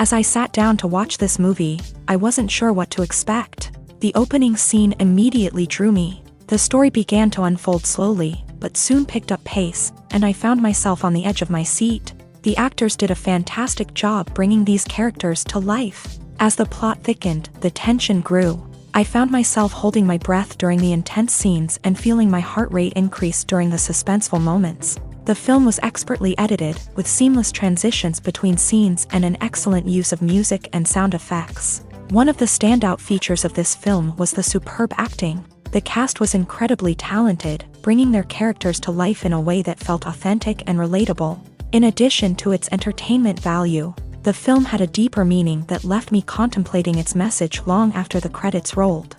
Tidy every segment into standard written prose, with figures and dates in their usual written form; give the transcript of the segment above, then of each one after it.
As I sat down to watch this movie, I wasn't sure what to expect. The opening scene immediately drew me. The story began to unfold slowly, but soon picked up pace, and I found myself on the edge of my seat. The actors did a fantastic job bringing these characters to life. As the plot thickened, the tension grew. I found myself holding my breath during the intense scenes and feeling my heart rate increase during the suspenseful moments. The film was expertly edited, with seamless transitions between scenes and an excellent use of music and sound effects. One of the standout features of this film was the superb acting. The cast was incredibly talented, bringing their characters to life in a way that felt authentic and relatable. In addition to its entertainment value, the film had a deeper meaning that left me contemplating its message long after the credits rolled.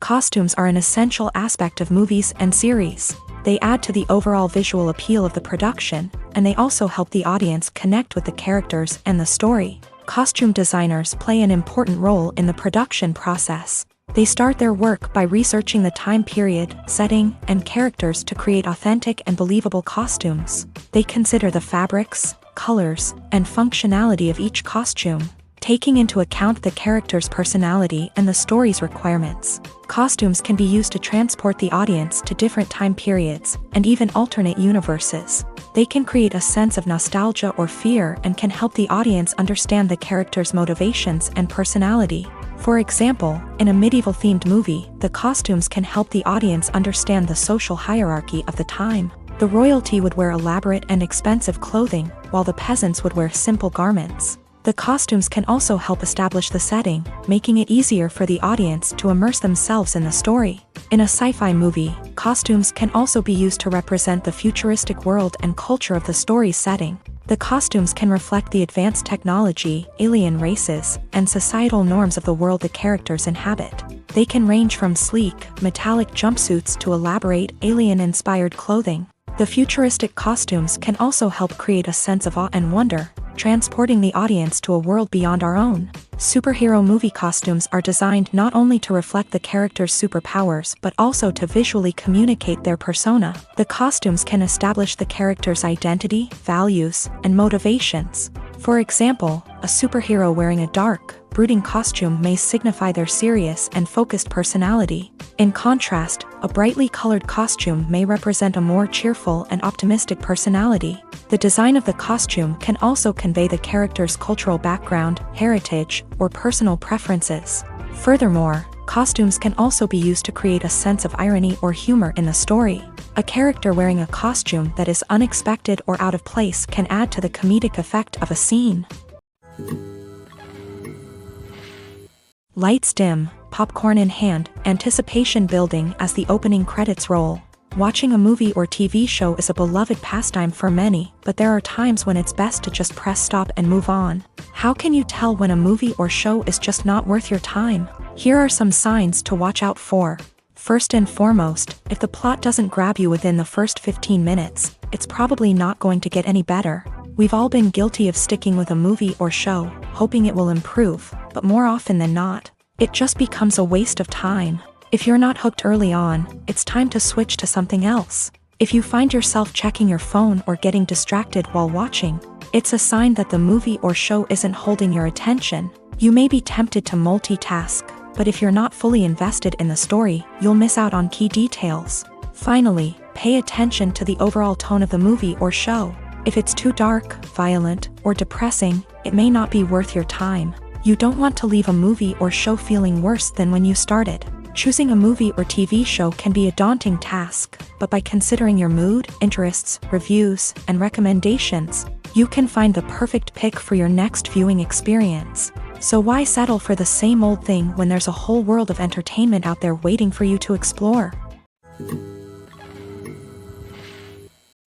Costumes are an essential aspect of movies and series. They add to the overall visual appeal of the production, and they also help the audience connect with the characters and the story. Costume designers play an important role in the production process. They start their work by researching the time period, setting, and characters to create authentic and believable costumes. They consider the fabrics, colors, and functionality of each costume, taking into account the character's personality and the story's requirements. Costumes can be used to transport the audience to different time periods, and even alternate universes. They can create a sense of nostalgia or fear and can help the audience understand the character's motivations and personality. For example, in a medieval-themed movie, the costumes can help the audience understand the social hierarchy of the time. The royalty would wear elaborate and expensive clothing, while the peasants would wear simple garments. The costumes can also help establish the setting, making it easier for the audience to immerse themselves in the story. In a sci-fi movie, costumes can also be used to represent the futuristic world and culture of the story's setting. The costumes can reflect the advanced technology, alien races, and societal norms of the world the characters inhabit. They can range from sleek, metallic jumpsuits to elaborate, alien-inspired clothing. The futuristic costumes can also help create a sense of awe and wonder, transporting the audience to a world beyond our own. Superhero movie costumes are designed not only to reflect the character's superpowers but also to visually communicate their persona. The costumes can establish the character's identity, values, and motivations. For example, a superhero wearing a dark, brooding costume may signify their serious and focused personality. In contrast, a brightly colored costume may represent a more cheerful and optimistic personality. The design of the costume can also convey the character's cultural background, heritage, or personal preferences. Furthermore, costumes can also be used to create a sense of irony or humor in the story. A character wearing a costume that is unexpected or out of place can add to the comedic effect of a scene. Lights dim, popcorn in hand, anticipation building as the opening credits roll. Watching a movie or TV show is a beloved pastime for many, but there are times when it's best to just press stop and move on. How can you tell when a movie or show is just not worth your time? Here are some signs to watch out for. First and foremost, if the plot doesn't grab you within the first 15 minutes, it's probably not going to get any better. We've all been guilty of sticking with a movie or show, hoping it will improve, but more often than not, it just becomes a waste of time. If you're not hooked early on, it's time to switch to something else. If you find yourself checking your phone or getting distracted while watching, it's a sign that the movie or show isn't holding your attention. You may be tempted to multitask, but if you're not fully invested in the story, you'll miss out on key details. Finally, pay attention to the overall tone of the movie or show. If it's too dark, violent, or depressing, it may not be worth your time. You don't want to leave a movie or show feeling worse than when you started. Choosing a movie or TV show can be a daunting task, but by considering your mood, interests, reviews, and recommendations, you can find the perfect pick for your next viewing experience. So why settle for the same old thing when there's a whole world of entertainment out there waiting for you to explore?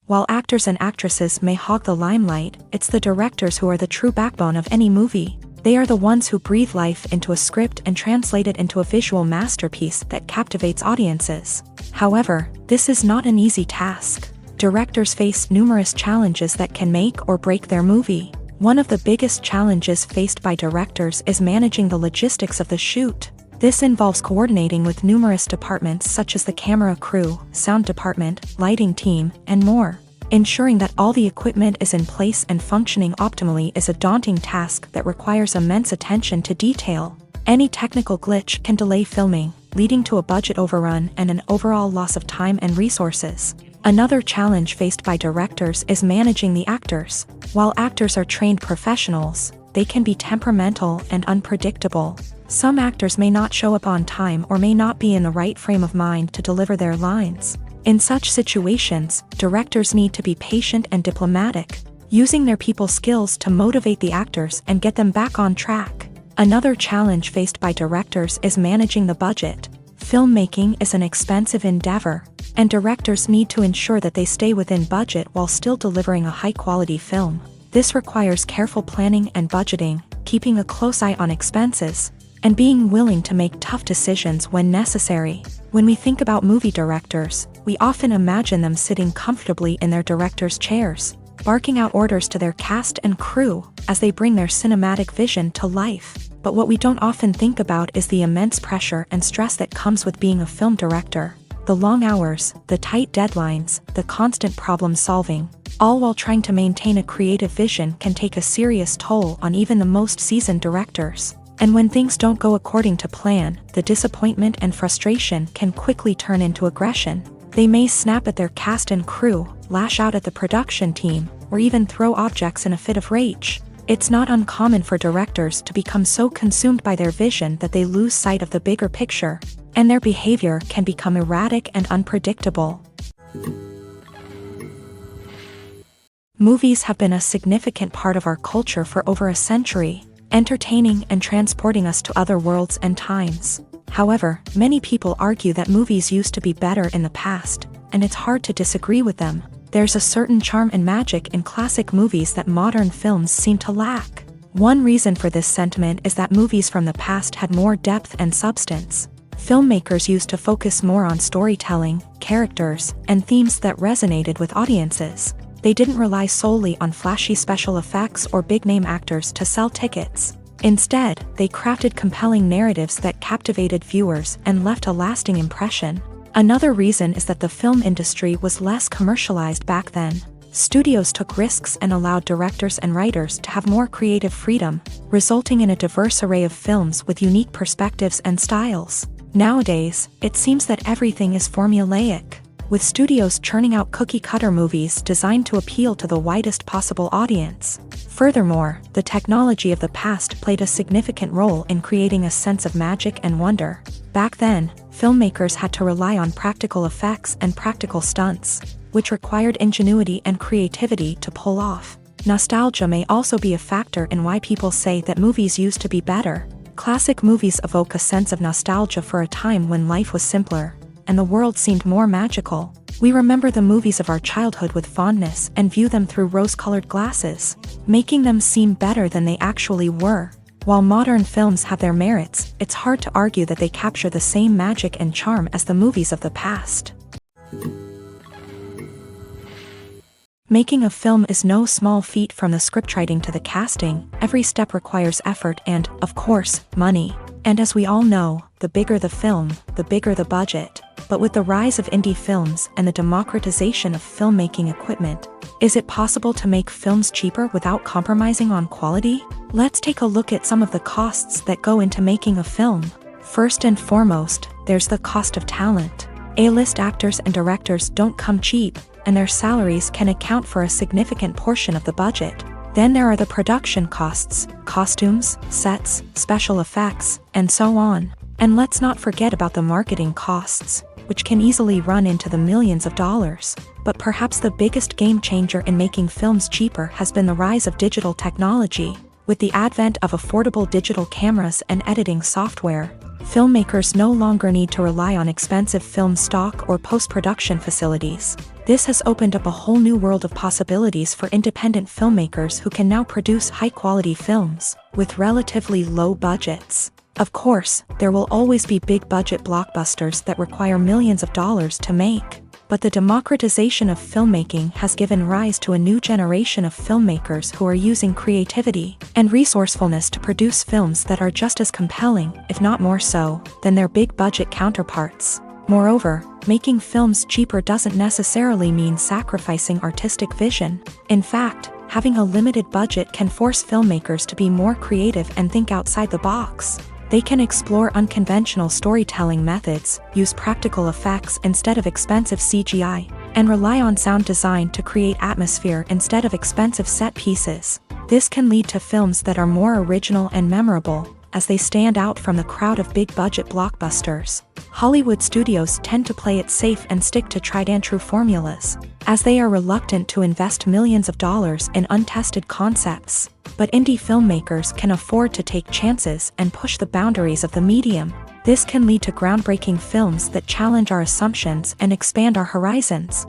While actors and actresses may hog the limelight, it's the directors who are the true backbone of any movie. They are the ones who breathe life into a script and translate it into a visual masterpiece that captivates audiences. However, this is not an easy task. Directors face numerous challenges that can make or break their movie. One of the biggest challenges faced by directors is managing the logistics of the shoot. This involves coordinating with numerous departments such as the camera crew, sound department, lighting team, and more. Ensuring that all the equipment is in place and functioning optimally is a daunting task that requires immense attention to detail. Any technical glitch can delay filming, leading to a budget overrun and an overall loss of time and resources. Another challenge faced by directors is managing the actors. While actors are trained professionals, they can be temperamental and unpredictable. Some actors may not show up on time or may not be in the right frame of mind to deliver their lines. In such situations, directors need to be patient and diplomatic, using their people skills to motivate the actors and get them back on track. Another challenge faced by directors is managing the budget. Filmmaking is an expensive endeavor, and directors need to ensure that they stay within budget while still delivering a high-quality film. This requires careful planning and budgeting, keeping a close eye on expenses, and being willing to make tough decisions when necessary. When we think about movie directors, we often imagine them sitting comfortably in their director's chairs, barking out orders to their cast and crew as they bring their cinematic vision to life. But what we don't often think about is the immense pressure and stress that comes with being a film director. The long hours, the tight deadlines, the constant problem solving, all while trying to maintain a creative vision can take a serious toll on even the most seasoned directors. And when things don't go according to plan, the disappointment and frustration can quickly turn into aggression. They may snap at their cast and crew, lash out at the production team, or even throw objects in a fit of rage. It's not uncommon for directors to become so consumed by their vision that they lose sight of the bigger picture, and their behavior can become erratic and unpredictable. Movies have been a significant part of our culture for over a century, entertaining and transporting us to other worlds and times. However, many people argue that movies used to be better in the past, and it's hard to disagree with them. There's a certain charm and magic in classic movies that modern films seem to lack. One reason for this sentiment is that movies from the past had more depth and substance. Filmmakers used to focus more on storytelling, characters, and themes that resonated with audiences. They didn't rely solely on flashy special effects or big-name actors to sell tickets. Instead, they crafted compelling narratives that captivated viewers and left a lasting impression. Another reason is that the film industry was less commercialized back then. Studios took risks and allowed directors and writers to have more creative freedom, resulting in a diverse array of films with unique perspectives and styles. Nowadays, it seems that everything is formulaic, with studios churning out cookie-cutter movies designed to appeal to the widest possible audience. Furthermore, the technology of the past played a significant role in creating a sense of magic and wonder. Back then, filmmakers had to rely on practical effects and practical stunts, which required ingenuity and creativity to pull off. Nostalgia may also be a factor in why people say that movies used to be better. Classic movies evoke a sense of nostalgia for a time when life was simpler, and the world seemed more magical. We remember the movies of our childhood with fondness and view them through rose-colored glasses, making them seem better than they actually were. While modern films have their merits, it's hard to argue that they capture the same magic and charm as the movies of the past. Making a film is no small feat. From the scriptwriting to the casting, every step requires effort and, of course, money. And as we all know, the bigger the film, the bigger the budget. But with the rise of indie films and the democratization of filmmaking equipment, is it possible to make films cheaper without compromising on quality? Let's take a look at some of the costs that go into making a film. First and foremost, there's the cost of talent. A-list actors and directors don't come cheap, and their salaries can account for a significant portion of the budget. Then there are the production costs, costumes, sets, special effects, and so on. And let's not forget about the marketing costs, which can easily run into the millions of dollars. But perhaps the biggest game changer in making films cheaper has been the rise of digital technology. With the advent of affordable digital cameras and editing software, filmmakers no longer need to rely on expensive film stock or post-production facilities. This has opened up a whole new world of possibilities for independent filmmakers who can now produce high-quality films with relatively low budgets. Of course, there will always be big-budget blockbusters that require millions of dollars to make. But the democratization of filmmaking has given rise to a new generation of filmmakers who are using creativity and resourcefulness to produce films that are just as compelling, if not more so, than their big-budget counterparts. Moreover, making films cheaper doesn't necessarily mean sacrificing artistic vision. In fact, having a limited budget can force filmmakers to be more creative and think outside the box. They can explore unconventional storytelling methods, use practical effects instead of expensive CGI, and rely on sound design to create atmosphere instead of expensive set pieces. This can lead to films that are more original and memorable, as they stand out from the crowd of big-budget blockbusters. Hollywood studios tend to play it safe and stick to tried-and-true formulas, as they are reluctant to invest millions of dollars in untested concepts. But indie filmmakers can afford to take chances and push the boundaries of the medium. This can lead to groundbreaking films that challenge our assumptions and expand our horizons.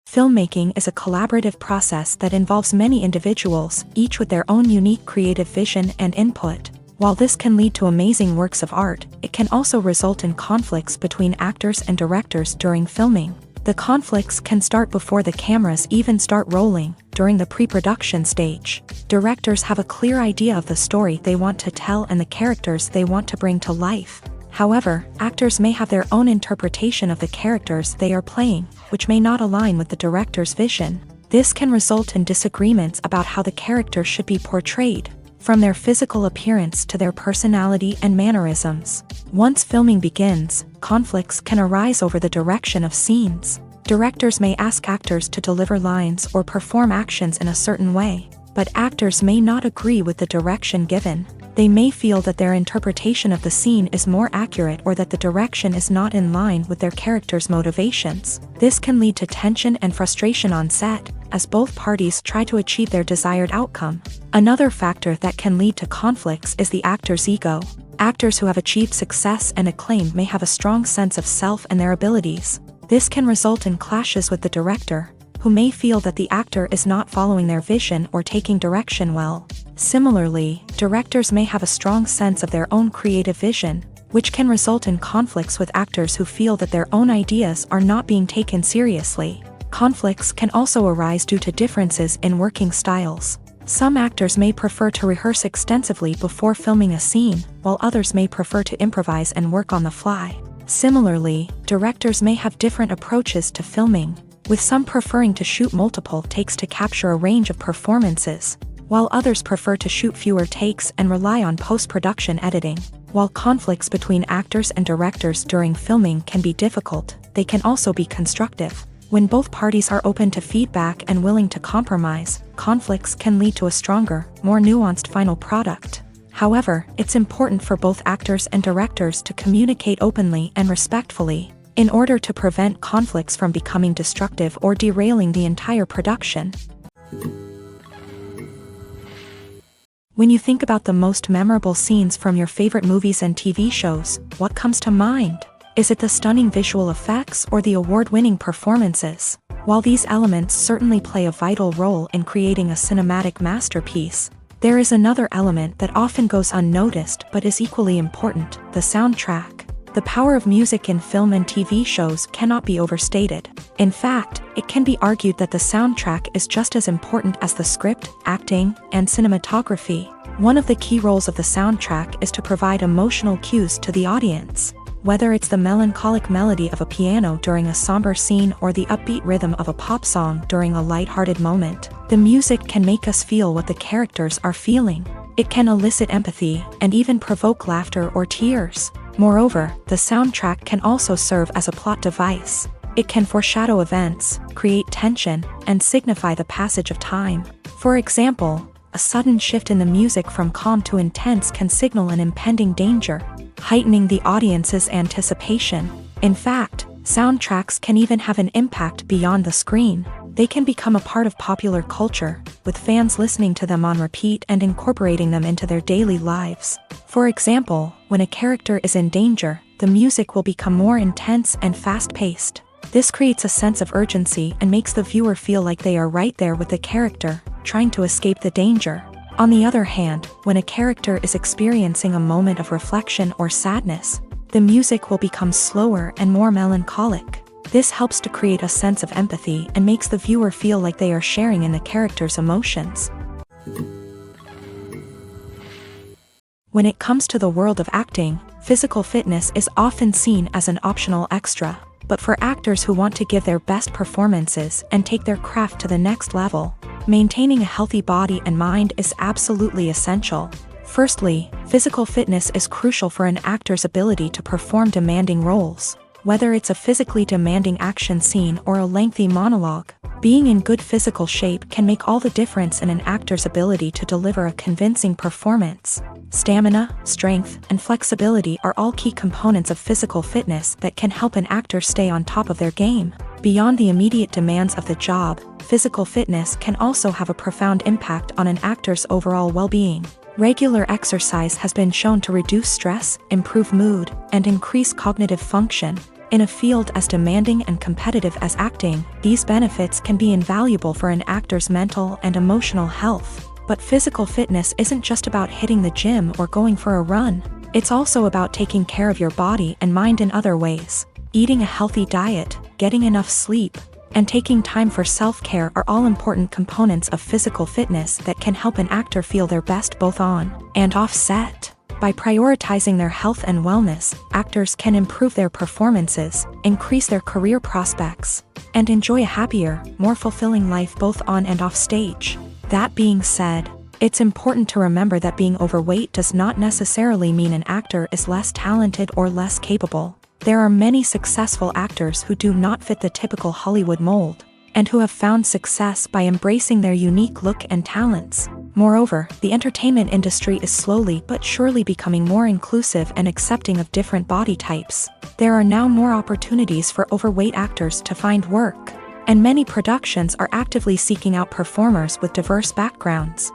Filmmaking is a collaborative process that involves many individuals, each with their own unique creative vision and input. While this can lead to amazing works of art, it can also result in conflicts between actors and directors during filming. The conflicts can start before the cameras even start rolling, during the pre-production stage. Directors have a clear idea of the story they want to tell and the characters they want to bring to life. However, actors may have their own interpretation of the characters they are playing, which may not align with the director's vision. This can result in disagreements about how the character should be portrayed, from their physical appearance to their personality and mannerisms. Once filming begins, conflicts can arise over the direction of scenes. Directors may ask actors to deliver lines or perform actions in a certain way, but actors may not agree with the direction given. They may feel that their interpretation of the scene is more accurate or that the direction is not in line with their character's motivations. This can lead to tension and frustration on set, as both parties try to achieve their desired outcome. Another factor that can lead to conflicts is the actor's ego. Actors who have achieved success and acclaim may have a strong sense of self and their abilities. This can result in clashes with the director, who may feel that the actor is not following their vision or taking direction well. Similarly, directors may have a strong sense of their own creative vision, which can result in conflicts with actors who feel that their own ideas are not being taken seriously. Conflicts can also arise due to differences in working styles. Some actors may prefer to rehearse extensively before filming a scene, while others may prefer to improvise and work on the fly. Similarly, directors may have different approaches to filming, with some preferring to shoot multiple takes to capture a range of performances, while others prefer to shoot fewer takes and rely on post-production editing. While conflicts between actors and directors during filming can be difficult, they can also be constructive. When both parties are open to feedback and willing to compromise, conflicts can lead to a stronger, more nuanced final product. However, it's important for both actors and directors to communicate openly and respectfully, in order to prevent conflicts from becoming destructive or derailing the entire production. When you think about the most memorable scenes from your favorite movies and TV shows, what comes to mind? Is it the stunning visual effects or the award-winning performances? While these elements certainly play a vital role in creating a cinematic masterpiece, there is another element that often goes unnoticed but is equally important: the soundtrack. The power of music in film and TV shows cannot be overstated. In fact, it can be argued that the soundtrack is just as important as the script, acting, and cinematography. One of the key roles of the soundtrack is to provide emotional cues to the audience. Whether it's the melancholic melody of a piano during a somber scene or the upbeat rhythm of a pop song during a lighthearted moment, the music can make us feel what the characters are feeling. It can elicit empathy and even provoke laughter or tears. Moreover, the soundtrack can also serve as a plot device. It can foreshadow events, create tension, and signify the passage of time. For example, a sudden shift in the music from calm to intense can signal an impending danger, heightening the audience's anticipation. In fact, soundtracks can even have an impact beyond the screen. They can become a part of popular culture, with fans listening to them on repeat and incorporating them into their daily lives. For example, when a character is in danger, the music will become more intense and fast-paced. This creates a sense of urgency and makes the viewer feel like they are right there with the character, trying to escape the danger. On the other hand, when a character is experiencing a moment of reflection or sadness, the music will become slower and more melancholic. This helps to create a sense of empathy and makes the viewer feel like they are sharing in the character's emotions. When it comes to the world of acting, physical fitness is often seen as an optional extra. But for actors who want to give their best performances and take their craft to the next level, maintaining a healthy body and mind is absolutely essential. Firstly, physical fitness is crucial for an actor's ability to perform demanding roles. Whether it's a physically demanding action scene or a lengthy monologue, being in good physical shape can make all the difference in an actor's ability to deliver a convincing performance. Stamina, strength, and flexibility are all key components of physical fitness that can help an actor stay on top of their game. Beyond the immediate demands of the job, physical fitness can also have a profound impact on an actor's overall well-being. Regular exercise has been shown to reduce stress, improve mood, and increase cognitive function. In a field as demanding and competitive as acting, these benefits can be invaluable for an actor's mental and emotional health. But physical fitness isn't just about hitting the gym or going for a run. It's also about taking care of your body and mind in other ways. Eating a healthy diet, getting enough sleep, and taking time for self-care are all important components of physical fitness that can help an actor feel their best both on and off set. By prioritizing their health and wellness, actors can improve their performances, increase their career prospects, and enjoy a happier, more fulfilling life both on and off stage. That being said, it's important to remember that being overweight does not necessarily mean an actor is less talented or less capable. There are many successful actors who do not fit the typical Hollywood mold, and who have found success by embracing their unique look and talents. Moreover, the entertainment industry is slowly but surely becoming more inclusive and accepting of different body types. There are now more opportunities for overweight actors to find work, and many productions are actively seeking out performers with diverse backgrounds.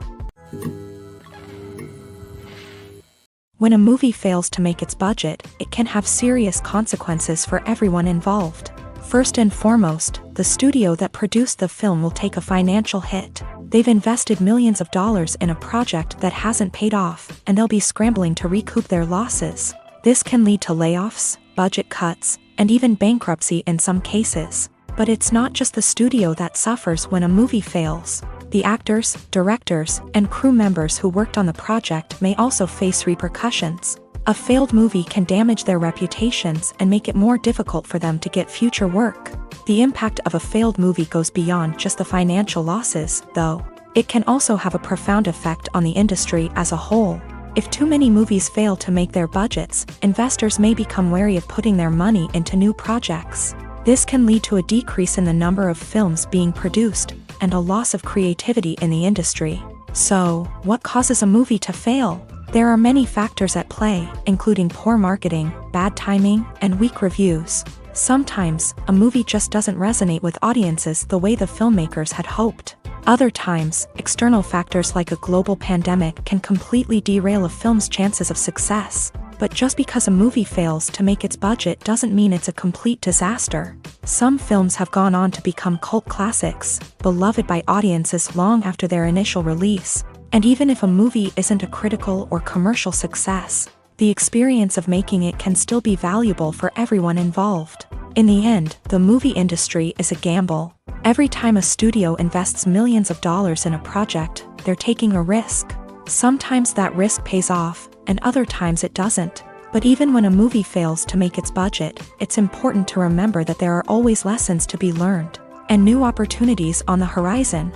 When a movie fails to make its budget, it can have serious consequences for everyone involved. First and foremost, the studio that produced the film will take a financial hit. They've invested millions of dollars in a project that hasn't paid off, and they'll be scrambling to recoup their losses. This can lead to layoffs, budget cuts, and even bankruptcy in some cases. But it's not just the studio that suffers when a movie fails. The actors, directors, and crew members who worked on the project may also face repercussions. A failed movie can damage their reputations and make it more difficult for them to get future work. The impact of a failed movie goes beyond just the financial losses, though. It can also have a profound effect on the industry as a whole. If too many movies fail to make their budgets, investors may become wary of putting their money into new projects. This can lead to a decrease in the number of films being produced, and a loss of creativity in the industry. So, what causes a movie to fail? There are many factors at play, including poor marketing, bad timing, and weak reviews. Sometimes, a movie just doesn't resonate with audiences the way the filmmakers had hoped. Other times, external factors like a global pandemic can completely derail a film's chances of success. But just because a movie fails to make its budget doesn't mean it's a complete disaster. Some films have gone on to become cult classics, beloved by audiences long after their initial release. And even if a movie isn't a critical or commercial success, the experience of making it can still be valuable for everyone involved. In the end, the movie industry is a gamble. Every time a studio invests millions of dollars in a project, they're taking a risk. Sometimes that risk pays off, and other times it doesn't. But even when a movie fails to make its budget, it's important to remember that there are always lessons to be learned, and new opportunities on the horizon.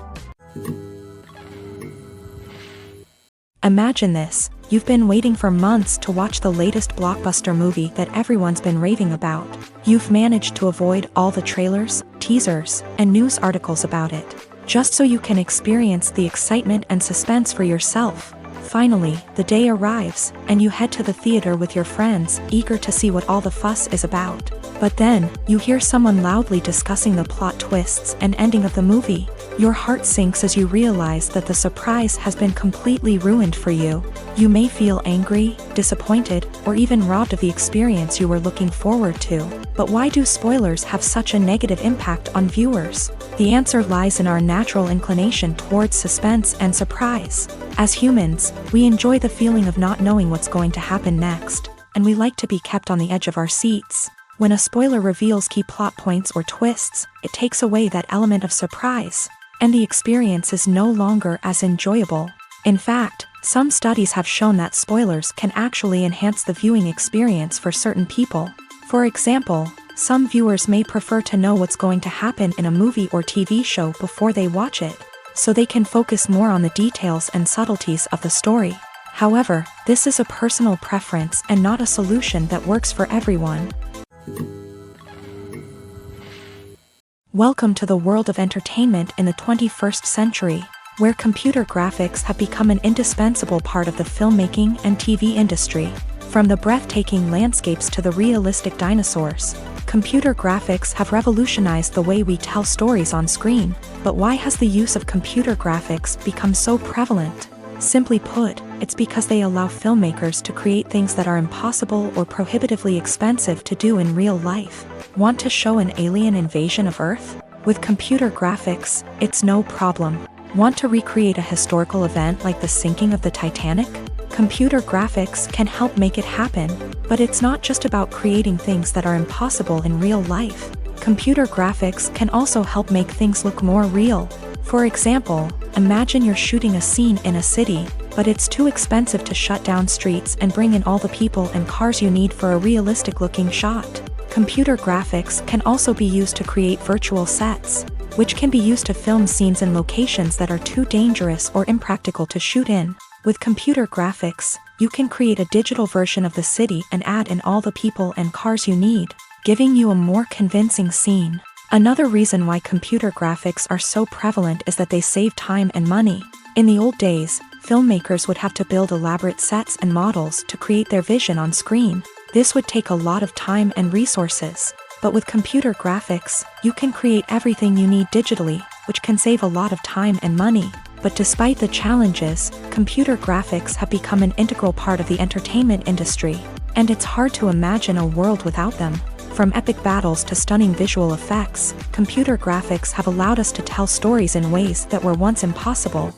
Imagine this, you've been waiting for months to watch the latest blockbuster movie that everyone's been raving about. You've managed to avoid all the trailers, teasers, and news articles about it, just so you can experience the excitement and suspense for yourself. Finally, the day arrives, and you head to the theater with your friends, eager to see what all the fuss is about. But then, you hear someone loudly discussing the plot twists and ending of the movie. Your heart sinks as you realize that the surprise has been completely ruined for you. You may feel angry, disappointed, or even robbed of the experience you were looking forward to. But why do spoilers have such a negative impact on viewers? The answer lies in our natural inclination towards suspense and surprise. As humans, we enjoy the feeling of not knowing what's going to happen next, and we like to be kept on the edge of our seats. When a spoiler reveals key plot points or twists, it takes away that element of surprise, and the experience is no longer as enjoyable. In fact, Some studies have shown that spoilers can actually enhance the viewing experience for certain people. For example, some viewers may prefer to know what's going to happen in a movie or TV show before they watch it, so they can focus more on the details and subtleties of the story. However, this is a personal preference and not a solution that works for everyone. Welcome to the world of entertainment in the 21st century, where computer graphics have become an indispensable part of the filmmaking and TV industry. From the breathtaking landscapes to the realistic dinosaurs, computer graphics have revolutionized the way we tell stories on screen. But why has the use of computer graphics become so prevalent? Simply put, it's because they allow filmmakers to create things that are impossible or prohibitively expensive to do in real life. Want to show an alien invasion of Earth? With computer graphics, it's no problem. Want to recreate a historical event like the sinking of the Titanic? Computer graphics can help make it happen, but it's not just about creating things that are impossible in real life. Computer graphics can also help make things look more real. For example, imagine you're shooting a scene in a city, but it's too expensive to shut down streets and bring in all the people and cars you need for a realistic-looking shot. Computer graphics can also be used to create virtual sets, which can be used to film scenes in locations that are too dangerous or impractical to shoot in. With computer graphics, you can create a digital version of the city and add in all the people and cars you need, giving you a more convincing scene. Another reason why computer graphics are so prevalent is that they save time and money. In the old days, filmmakers would have to build elaborate sets and models to create their vision on screen. This would take a lot of time and resources. But with computer graphics, you can create everything you need digitally, which can save a lot of time and money. But despite the challenges, computer graphics have become an integral part of the entertainment industry, and it's hard to imagine a world without them. From epic battles to stunning visual effects, computer graphics have allowed us to tell stories in ways that were once impossible.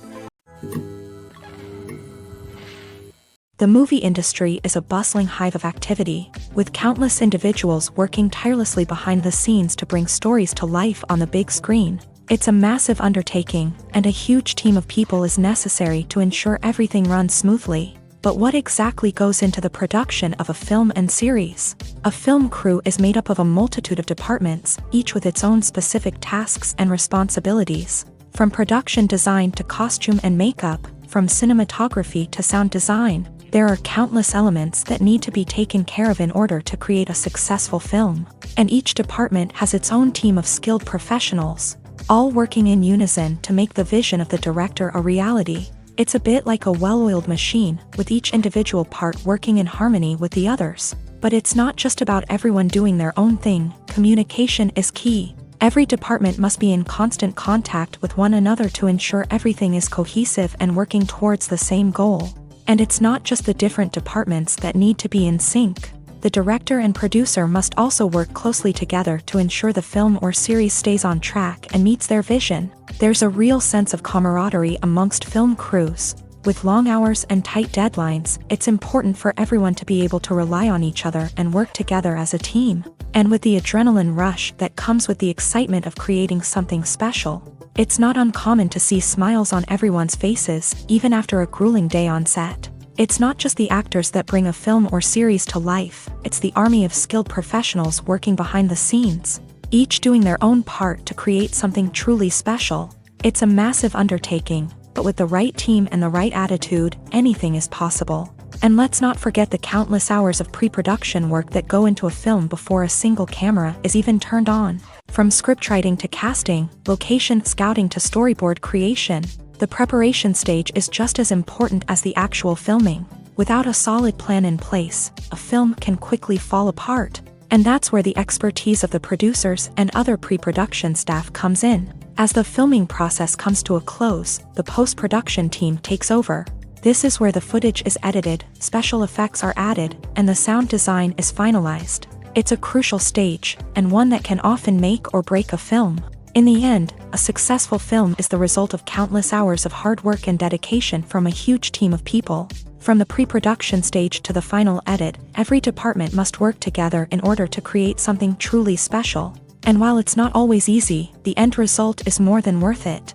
The movie industry is a bustling hive of activity, with countless individuals working tirelessly behind the scenes to bring stories to life on the big screen. It's a massive undertaking, and a huge team of people is necessary to ensure everything runs smoothly. But what exactly goes into the production of a film and series? A film crew is made up of a multitude of departments, each with its own specific tasks and responsibilities. From production design to costume and makeup, from cinematography to sound design, there are countless elements that need to be taken care of in order to create a successful film. And each department has its own team of skilled professionals, all working in unison to make the vision of the director a reality. It's a bit like a well-oiled machine, with each individual part working in harmony with the others. But it's not just about everyone doing their own thing. Communication is key. Every department must be in constant contact with one another to ensure everything is cohesive and working towards the same goal. And it's not just the different departments that need to be in sync. The director and producer must also work closely together to ensure the film or series stays on track and meets their vision. There's a real sense of camaraderie amongst film crews. With long hours and tight deadlines, it's important for everyone to be able to rely on each other and work together as a team. And with the adrenaline rush that comes with the excitement of creating something special, it's not uncommon to see smiles on everyone's faces, even after a grueling day on set. It's not just the actors that bring a film or series to life, it's the army of skilled professionals working behind the scenes, each doing their own part to create something truly special. It's a massive undertaking, but with the right team and the right attitude, anything is possible. And let's not forget the countless hours of pre-production work that go into a film before a single camera is even turned on. From scriptwriting to casting, location scouting to storyboard creation, the preparation stage is just as important as the actual filming. Without a solid plan in place, a film can quickly fall apart. And that's where the expertise of the producers and other pre-production staff comes in. As the filming process comes to a close, the post-production team takes over. This is where the footage is edited, special effects are added, and the sound design is finalized. It's a crucial stage, and one that can often make or break a film. In the end, a successful film is the result of countless hours of hard work and dedication from a huge team of people. From the pre-production stage to the final edit, every department must work together in order to create something truly special. And while it's not always easy, the end result is more than worth it.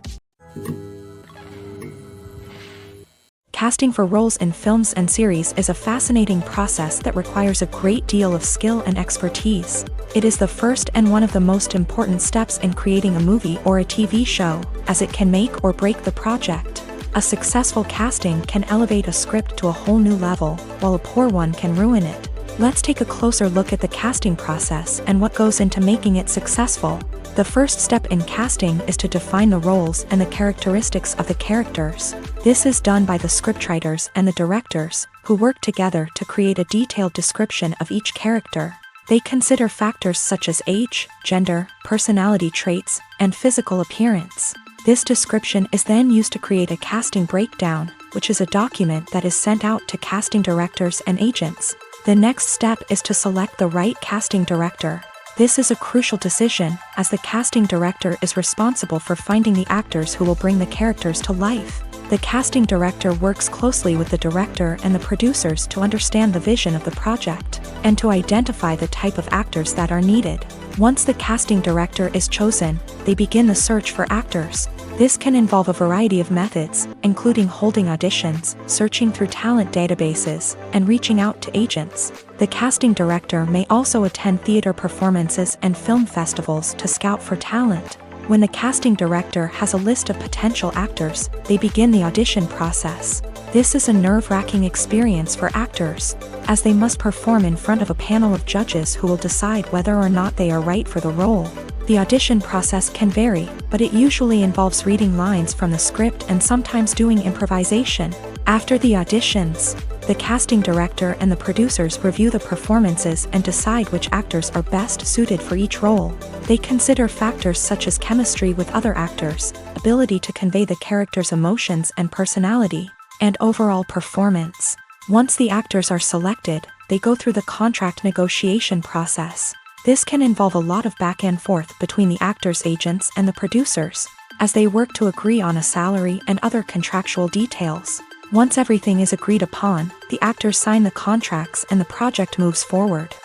Casting for roles in films and series is a fascinating process that requires a great deal of skill and expertise. It is the first and one of the most important steps in creating a movie or a TV show, as it can make or break the project. A successful casting can elevate a script to a whole new level, while a poor one can ruin it. Let's take a closer look at the casting process and what goes into making it successful. The first step in casting is to define the roles and the characteristics of the characters. This is done by the scriptwriters and the directors, who work together to create a detailed description of each character. They consider factors such as age, gender, personality traits, and physical appearance. This description is then used to create a casting breakdown, which is a document that is sent out to casting directors and agents. The next step is to select the right casting director. This is a crucial decision, as the casting director is responsible for finding the actors who will bring the characters to life. The casting director works closely with the director and the producers to understand the vision of the project, and to identify the type of actors that are needed. Once the casting director is chosen, they begin the search for actors. This can involve a variety of methods, including holding auditions, searching through talent databases, and reaching out to agents. The casting director may also attend theater performances and film festivals to scout for talent. When the casting director has a list of potential actors, they begin the audition process. This is a nerve-wracking experience for actors, as they must perform in front of a panel of judges who will decide whether or not they are right for the role. The audition process can vary, but it usually involves reading lines from the script and sometimes doing improvisation. After the auditions, the casting director and the producers review the performances and decide which actors are best suited for each role. They consider factors such as chemistry with other actors, ability to convey the character's emotions and personality, and overall performance. Once the actors are selected, they go through the contract negotiation process. This can involve a lot of back and forth between the actors' agents and the producers, as they work to agree on a salary and other contractual details. Once everything is agreed upon, the actors sign the contracts and the project moves forward.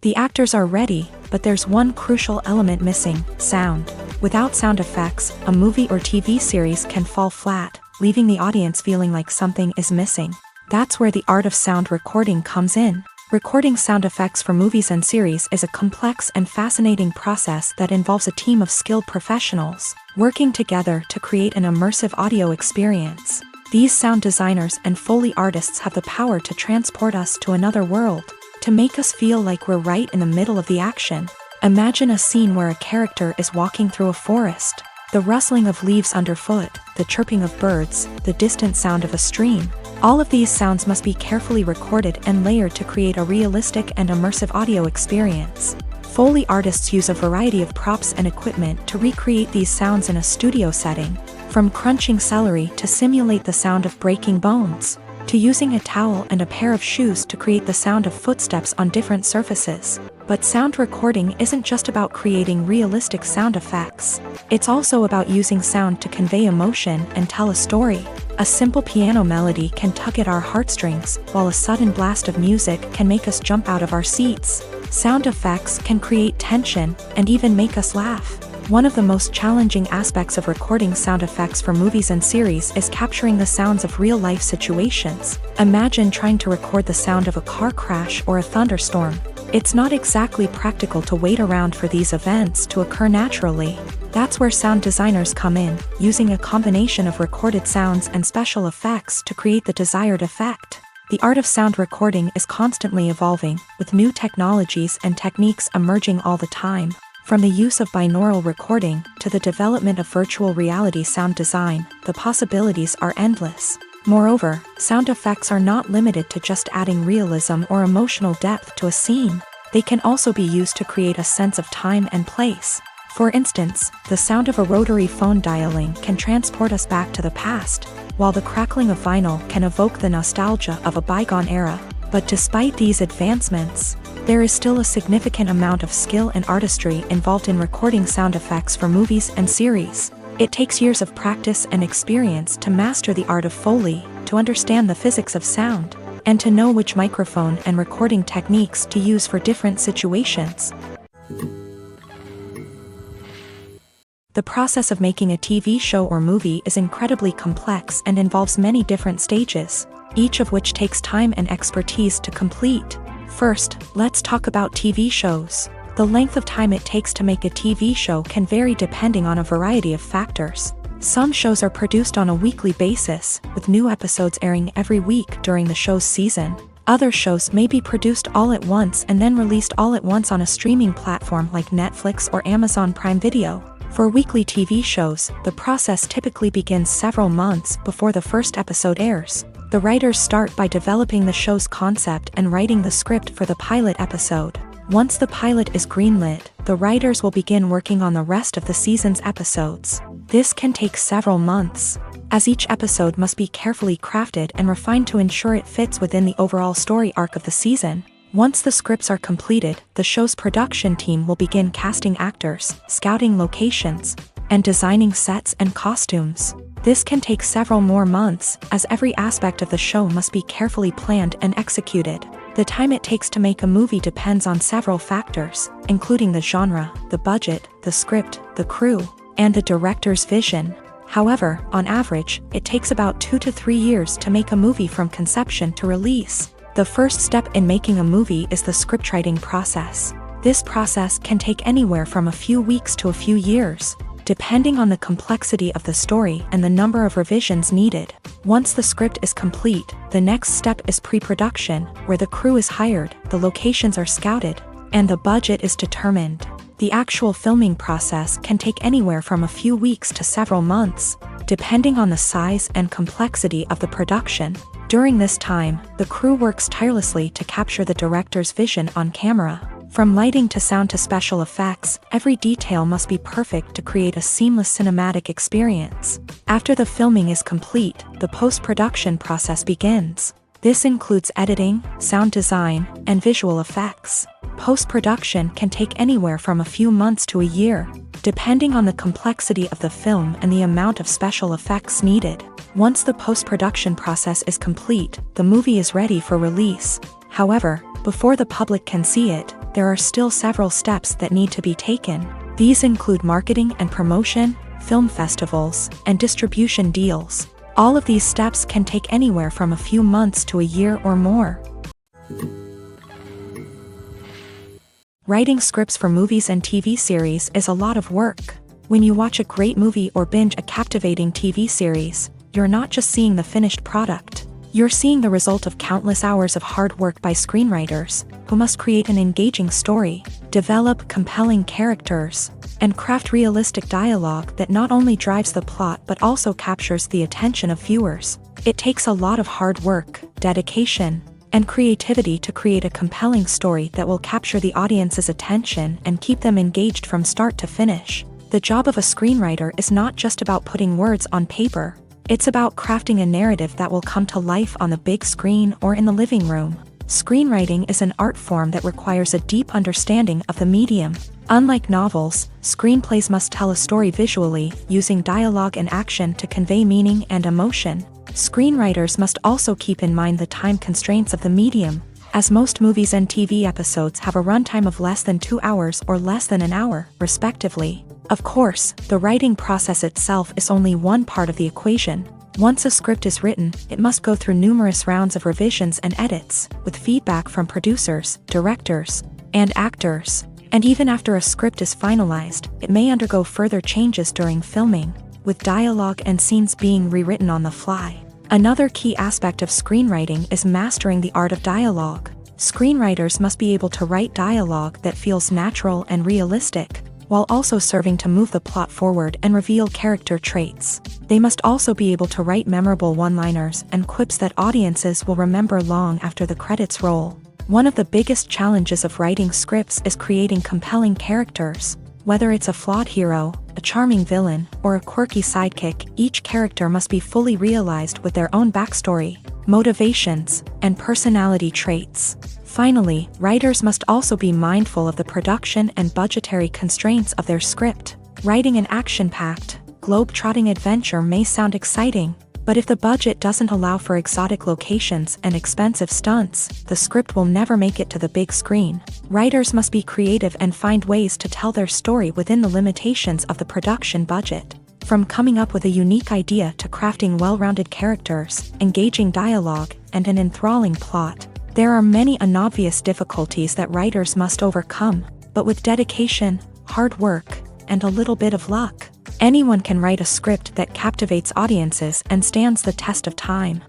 The actors are ready, but there's one crucial element missing: sound. Without sound effects, a movie or TV series can fall flat, leaving the audience feeling like something is missing. That's where the art of sound recording comes in. Recording sound effects for movies and series is a complex and fascinating process that involves a team of skilled professionals working together to create an immersive audio experience. These sound designers and Foley artists have the power to transport us to another world, to make us feel like we're right in the middle of the action. Imagine a scene where a character is walking through a forest. The rustling of leaves underfoot, the chirping of birds, the distant sound of a stream. All of these sounds must be carefully recorded and layered to create a realistic and immersive audio experience. Foley artists use a variety of props and equipment to recreate these sounds in a studio setting, from crunching celery to simulate the sound of breaking bones, to using a towel and a pair of shoes to create the sound of footsteps on different surfaces. But sound recording isn't just about creating realistic sound effects. It's also about using sound to convey emotion and tell a story. A simple piano melody can tug at our heartstrings, while a sudden blast of music can make us jump out of our seats. Sound effects can create tension and even make us laugh. One of the most challenging aspects of recording sound effects for movies and series is capturing the sounds of real-life situations. Imagine trying to record the sound of a car crash or a thunderstorm. It's not exactly practical to wait around for these events to occur naturally. That's where sound designers come in, using a combination of recorded sounds and special effects to create the desired effect. The art of sound recording is constantly evolving, with new technologies and techniques emerging all the time. From the use of binaural recording to the development of virtual reality sound design, the possibilities are endless. Moreover, sound effects are not limited to just adding realism or emotional depth to a scene. They can also be used to create a sense of time and place. For instance, the sound of a rotary phone dialing can transport us back to the past, while the crackling of vinyl can evoke the nostalgia of a bygone era. But despite these advancements, there is still a significant amount of skill and artistry involved in recording sound effects for movies and series. It takes years of practice and experience to master the art of Foley, to understand the physics of sound, and to know which microphone and recording techniques to use for different situations. The process of making a TV show or movie is incredibly complex and involves many different stages, each of which takes time and expertise to complete. First, let's talk about TV shows. The length of time it takes to make a TV show can vary depending on a variety of factors. Some shows are produced on a weekly basis, with new episodes airing every week during the show's season. Other shows may be produced all at once and then released all at once on a streaming platform like Netflix or Amazon Prime Video. For weekly TV shows, the process typically begins several months before the first episode airs. The writers start by developing the show's concept and writing the script for the pilot episode. Once the pilot is greenlit, the writers will begin working on the rest of the season's episodes. This can take several months, as each episode must be carefully crafted and refined to ensure it fits within the overall story arc of the season. Once the scripts are completed, the show's production team will begin casting actors, scouting locations, and designing sets and costumes. This can take several more months, as every aspect of the show must be carefully planned and executed. The time it takes to make a movie depends on several factors, including the genre, the budget, the script, the crew, and the director's vision. However, on average, it takes about 2 to 3 years to make a movie from conception to release. The first step in making a movie is the scriptwriting process. This process can take anywhere from a few weeks to a few years, depending on the complexity of the story and the number of revisions needed. Once the script is complete, the next step is pre-production, where the crew is hired, the locations are scouted, and the budget is determined. The actual filming process can take anywhere from a few weeks to several months, depending on the size and complexity of the production. During this time, the crew works tirelessly to capture the director's vision on camera. From lighting to sound to special effects, every detail must be perfect to create a seamless cinematic experience. After the filming is complete, the post-production process begins. This includes editing, sound design, and visual effects. Post-production can take anywhere from a few months to a year, depending on the complexity of the film and the amount of special effects needed. Once the post-production process is complete, the movie is ready for release. However, before the public can see it, there are still several steps that need to be taken. These include marketing and promotion, film festivals, and distribution deals. All of these steps can take anywhere from a few months to a year or more. Writing scripts for movies and TV series is a lot of work. When you watch a great movie or binge a captivating TV series, you're not just seeing the finished product. You're seeing the result of countless hours of hard work by screenwriters, who must create an engaging story, develop compelling characters, and craft realistic dialogue that not only drives the plot but also captures the attention of viewers. It takes a lot of hard work, dedication, and creativity to create a compelling story that will capture the audience's attention and keep them engaged from start to finish. The job of a screenwriter is not just about putting words on paper. It's about crafting a narrative that will come to life on the big screen or in the living room. Screenwriting is an art form that requires a deep understanding of the medium. Unlike novels, screenplays must tell a story visually, using dialogue and action to convey meaning and emotion. Screenwriters must also keep in mind the time constraints of the medium, as most movies and TV episodes have a runtime of less than 2 hours or less than an hour, respectively. Of course, the writing process itself is only one part of the equation. Once a script is written, it must go through numerous rounds of revisions and edits, with feedback from producers, directors, and actors. And even after a script is finalized, it may undergo further changes during filming, with dialogue and scenes being rewritten on the fly. Another key aspect of screenwriting is mastering the art of dialogue. Screenwriters must be able to write dialogue that feels natural and realistic, while also serving to move the plot forward and reveal character traits. They must also be able to write memorable one-liners and quips that audiences will remember long after the credits roll. One of the biggest challenges of writing scripts is creating compelling characters. Whether it's a flawed hero, a charming villain, or a quirky sidekick, each character must be fully realized with their own backstory, motivations, and personality traits. Finally, writers must also be mindful of the production and budgetary constraints of their script. Writing an action-packed, globe-trotting adventure may sound exciting, But if the budget doesn't allow for exotic locations and expensive stunts, the script will never make it to the big screen. Writers must be creative and find ways to tell their story within the limitations of the production budget. From coming up with a unique idea to crafting well-rounded characters, engaging dialogue, and an enthralling plot, there are many unobvious difficulties that writers must overcome, but with dedication, hard work, and a little bit of luck, anyone can write a script that captivates audiences and stands the test of time.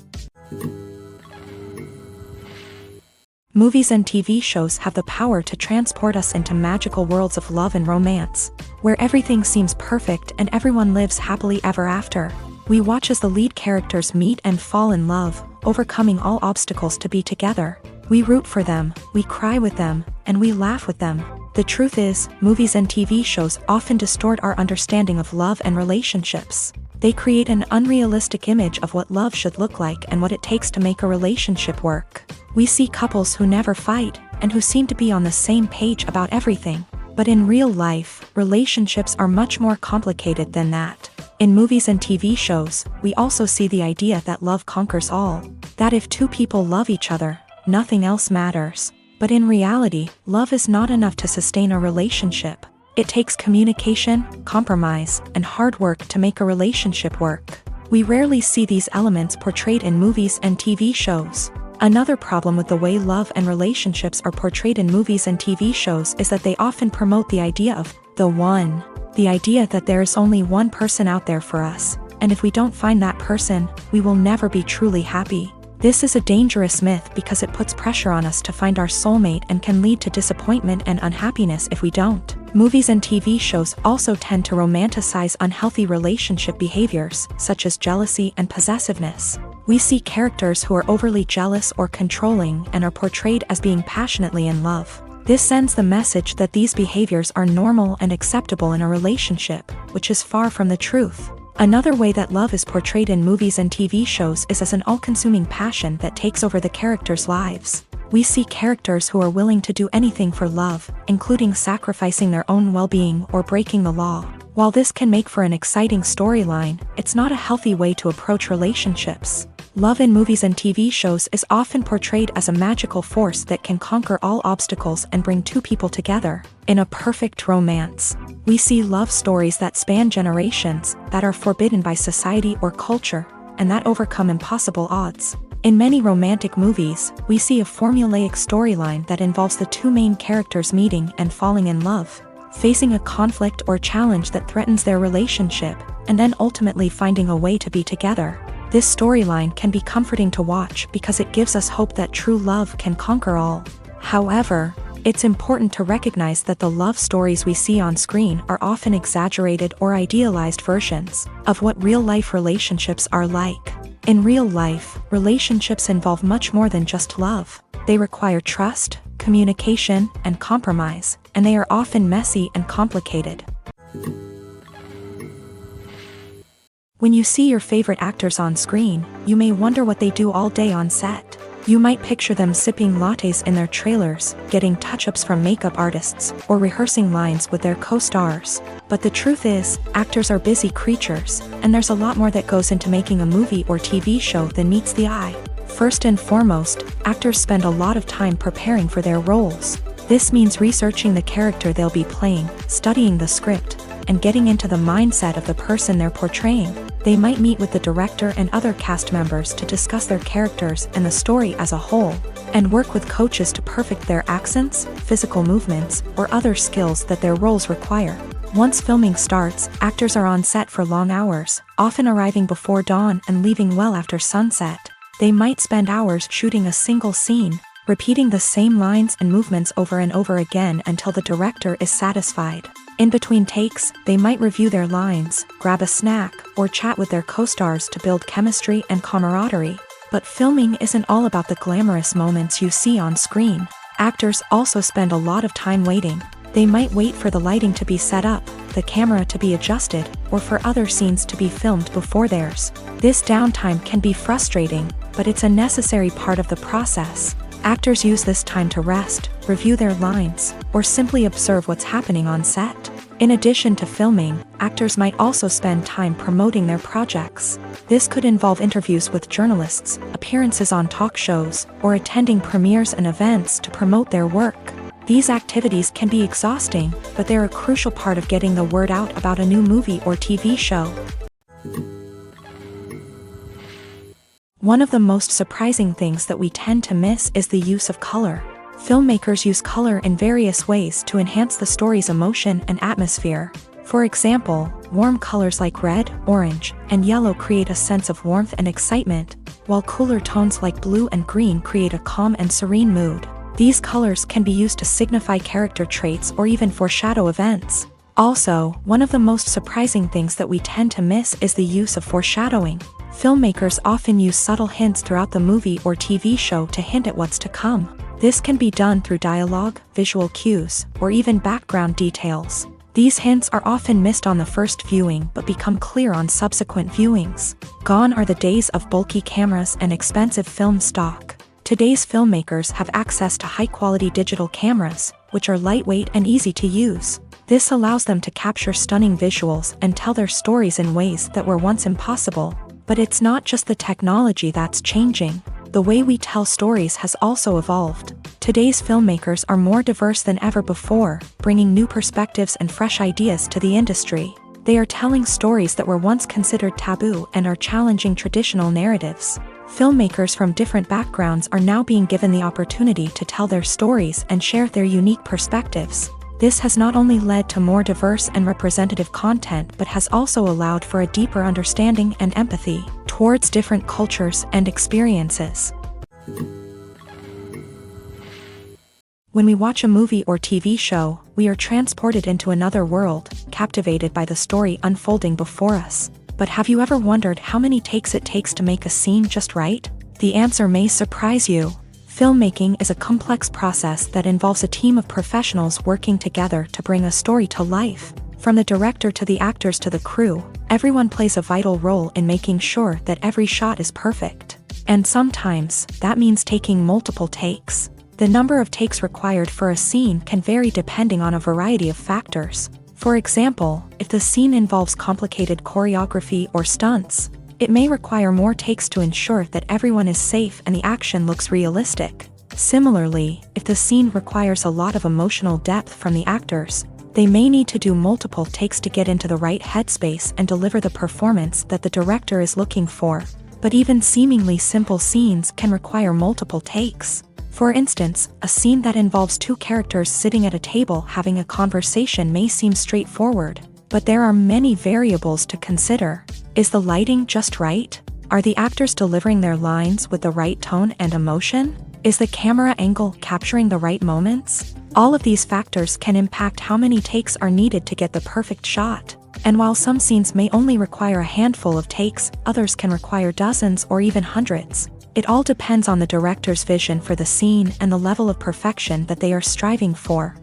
Movies and TV shows have the power to transport us into magical worlds of love and romance, where everything seems perfect and everyone lives happily ever after. We watch as the lead characters meet and fall in love, overcoming all obstacles to be together. We root for them, we cry with them, and we laugh with them. The truth is, movies and TV shows often distort our understanding of love and relationships. They create an unrealistic image of what love should look like and what it takes to make a relationship work. We see couples who never fight, and who seem to be on the same page about everything. But in real life, relationships are much more complicated than that. In movies and TV shows, we also see the idea that love conquers all. That if two people love each other, nothing else matters. But in reality, love is not enough to sustain a relationship. It takes communication, compromise, and hard work to make a relationship work. We rarely see these elements portrayed in movies and TV shows. Another problem with the way love and relationships are portrayed in movies and TV shows is that they often promote the idea of the one. The idea that there is only one person out there for us, and if we don't find that person, we will never be truly happy. This is a dangerous myth because it puts pressure on us to find our soulmate and can lead to disappointment and unhappiness if we don't. Movies and TV shows also tend to romanticize unhealthy relationship behaviors, such as jealousy and possessiveness. We see characters who are overly jealous or controlling and are portrayed as being passionately in love. This sends the message that these behaviors are normal and acceptable in a relationship, which is far from the truth. Another way that love is portrayed in movies and TV shows is as an all-consuming passion that takes over the characters' lives. We see characters who are willing to do anything for love, including sacrificing their own well-being or breaking the law. While this can make for an exciting storyline, it's not a healthy way to approach relationships. Love in movies and TV shows is often portrayed as a magical force that can conquer all obstacles and bring two people together in a perfect romance. We see love stories that span generations, that are forbidden by society or culture, and that overcome impossible odds. In many romantic movies, we see a formulaic storyline that involves the two main characters meeting and falling in love, facing a conflict or challenge that threatens their relationship, and then ultimately finding a way to be together. This storyline can be comforting to watch because it gives us hope that true love can conquer all. However, it's important to recognize that the love stories we see on screen are often exaggerated or idealized versions of what real-life relationships are like. In real life, relationships involve much more than just love. They require trust, communication, and compromise, and they are often messy and complicated. When you see your favorite actors on screen, you may wonder what they do all day on set. You might picture them sipping lattes in their trailers, getting touch-ups from makeup artists, or rehearsing lines with their co-stars. But the truth is, actors are busy creatures, and there's a lot more that goes into making a movie or TV show than meets the eye. First and foremost, actors spend a lot of time preparing for their roles. This means researching the character they'll be playing, studying the script, and getting into the mindset of the person they're portraying. They might meet with the director and other cast members to discuss their characters and the story as a whole, and work with coaches to perfect their accents, physical movements, or other skills that their roles require. Once filming starts, actors are on set for long hours, often arriving before dawn and leaving well after sunset. They might spend hours shooting a single scene, repeating the same lines and movements over and over again until the director is satisfied. In between takes, they might review their lines, grab a snack, or chat with their co-stars to build chemistry and camaraderie. But filming isn't all about the glamorous moments you see on screen. Actors also spend a lot of time waiting. They might wait for the lighting to be set up, the camera to be adjusted, or for other scenes to be filmed before theirs. This downtime can be frustrating, but it's a necessary part of the process. Actors use this time to rest, review their lines, or simply observe what's happening on set. In addition to filming, actors might also spend time promoting their projects. This could involve interviews with journalists, appearances on talk shows, or attending premieres and events to promote their work. These activities can be exhausting, but they're a crucial part of getting the word out about a new movie or TV show. One of the most surprising things that we tend to miss is the use of color. Filmmakers use color in various ways to enhance the story's emotion and atmosphere. For example, warm colors like red, orange, and yellow create a sense of warmth and excitement, while cooler tones like blue and green create a calm and serene mood. These colors can be used to signify character traits or even foreshadow events. Also, one of the most surprising things that we tend to miss is the use of foreshadowing. Filmmakers often use subtle hints throughout the movie or TV show to hint at what's to come. This can be done through dialogue, visual cues, or even background details. These hints are often missed on the first viewing but become clear on subsequent viewings. Gone are the days of bulky cameras and expensive film stock. Today's filmmakers have access to high-quality digital cameras, which are lightweight and easy to use. This allows them to capture stunning visuals and tell their stories in ways that were once impossible. But it's not just the technology that's changing. The way we tell stories has also evolved. Today's filmmakers are more diverse than ever before, bringing new perspectives and fresh ideas to the industry. They are telling stories that were once considered taboo and are challenging traditional narratives. Filmmakers from different backgrounds are now being given the opportunity to tell their stories and share their unique perspectives. This has not only led to more diverse and representative content but has also allowed for a deeper understanding and empathy towards different cultures and experiences. When we watch a movie or TV show, we are transported into another world, captivated by the story unfolding before us. But have you ever wondered how many takes it takes to make a scene just right? The answer may surprise you. Filmmaking is a complex process that involves a team of professionals working together to bring a story to life. From the director to the actors to the crew, everyone plays a vital role in making sure that every shot is perfect. And sometimes, that means taking multiple takes. The number of takes required for a scene can vary depending on a variety of factors. For example, if the scene involves complicated choreography or stunts, it may require more takes to ensure that everyone is safe and the action looks realistic. Similarly, if the scene requires a lot of emotional depth from the actors, they may need to do multiple takes to get into the right headspace and deliver the performance that the director is looking for. But even seemingly simple scenes can require multiple takes. For instance, a scene that involves two characters sitting at a table having a conversation may seem straightforward, but there are many variables to consider. Is the lighting just right? Are the actors delivering their lines with the right tone and emotion? Is the camera angle capturing the right moments? All of these factors can impact how many takes are needed to get the perfect shot. And while some scenes may only require a handful of takes, others can require dozens or even hundreds. It all depends on the director's vision for the scene and the level of perfection that they are striving for.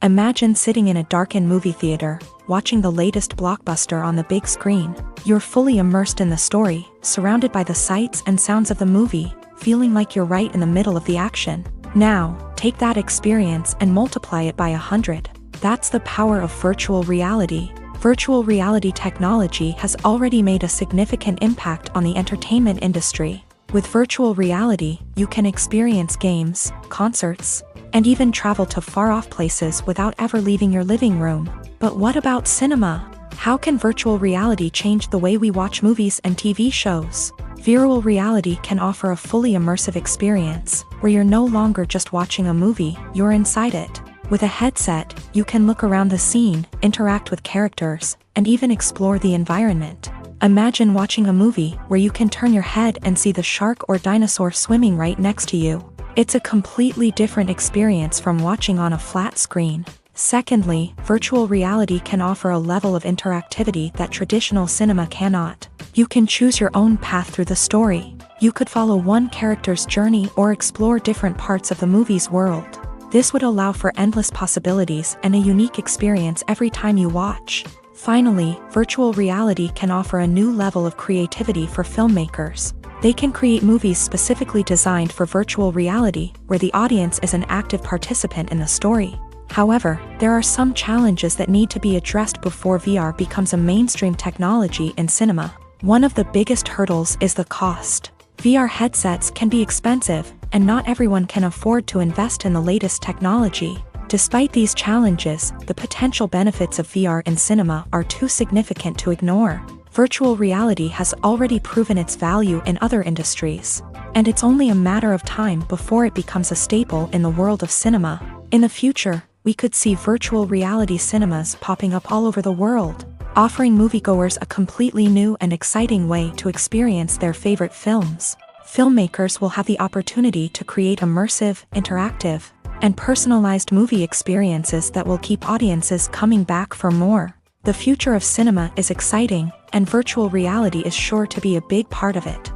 Imagine sitting in a darkened movie theater, watching the latest blockbuster on the big screen. You're fully immersed in the story, surrounded by the sights and sounds of the movie, feeling like you're right in the middle of the action. Now, take that experience and multiply it by 100. That's the power of virtual reality. Virtual reality technology has already made a significant impact on the entertainment industry. With virtual reality, you can experience games, concerts, and even travel to far-off places without ever leaving your living room. But what about cinema? How can virtual reality change the way we watch movies and TV shows? Virtual reality can offer a fully immersive experience, where you're no longer just watching a movie, you're inside it. With a headset, you can look around the scene, interact with characters, and even explore the environment. Imagine watching a movie where you can turn your head and see the shark or dinosaur swimming right next to you. It's a completely different experience from watching on a flat screen. Secondly, virtual reality can offer a level of interactivity that traditional cinema cannot. You can choose your own path through the story. You could follow one character's journey or explore different parts of the movie's world. This would allow for endless possibilities and a unique experience every time you watch. Finally, virtual reality can offer a new level of creativity for filmmakers. They can create movies specifically designed for virtual reality, where the audience is an active participant in the story. However, there are some challenges that need to be addressed before VR becomes a mainstream technology in cinema. One of the biggest hurdles is the cost. VR headsets can be expensive, and not everyone can afford to invest in the latest technology. Despite these challenges, the potential benefits of VR in cinema are too significant to ignore. Virtual reality has already proven its value in other industries, and it's only a matter of time before it becomes a staple in the world of cinema. In the future, we could see virtual reality cinemas popping up all over the world, offering moviegoers a completely new and exciting way to experience their favorite films. Filmmakers will have the opportunity to create immersive, interactive, and personalized movie experiences that will keep audiences coming back for more. The future of cinema is exciting, and virtual reality is sure to be a big part of it.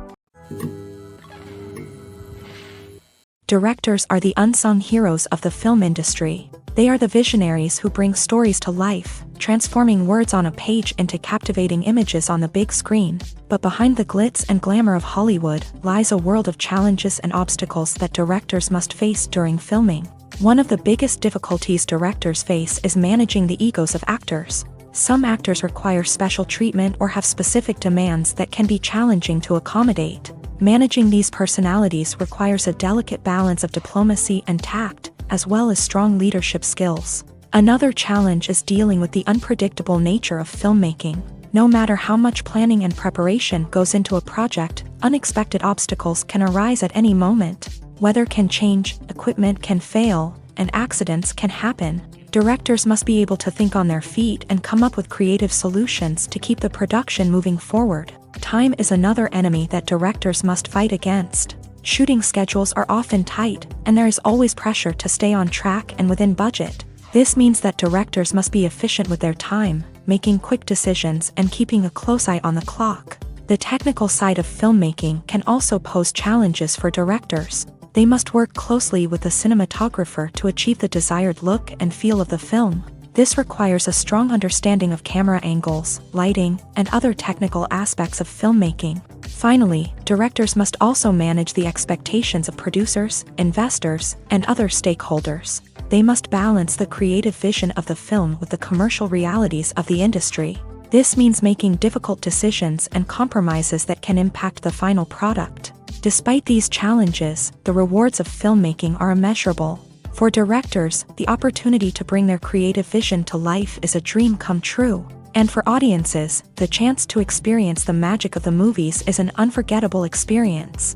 Directors are the unsung heroes of the film industry. They are the visionaries who bring stories to life, transforming words on a page into captivating images on the big screen. But behind the glitz and glamour of Hollywood lies a world of challenges and obstacles that directors must face during filming. One of the biggest difficulties directors face is managing the egos of actors. Some actors require special treatment or have specific demands that can be challenging to accommodate. Managing these personalities requires a delicate balance of diplomacy and tact, as well as strong leadership skills. Another challenge is dealing with the unpredictable nature of filmmaking. No matter how much planning and preparation goes into a project, unexpected obstacles can arise at any moment. Weather can change, equipment can fail, and accidents can happen. Directors must be able to think on their feet and come up with creative solutions to keep the production moving forward. Time is another enemy that directors must fight against. Shooting schedules are often tight, and there is always pressure to stay on track and within budget. This means that directors must be efficient with their time, making quick decisions and keeping a close eye on the clock. The technical side of filmmaking can also pose challenges for directors. They must work closely with the cinematographer to achieve the desired look and feel of the film. This requires a strong understanding of camera angles, lighting, and other technical aspects of filmmaking. Finally, directors must also manage the expectations of producers, investors, and other stakeholders. They must balance the creative vision of the film with the commercial realities of the industry. This means making difficult decisions and compromises that can impact the final product. Despite these challenges, the rewards of filmmaking are immeasurable. For directors, the opportunity to bring their creative vision to life is a dream come true. And for audiences, the chance to experience the magic of the movies is an unforgettable experience.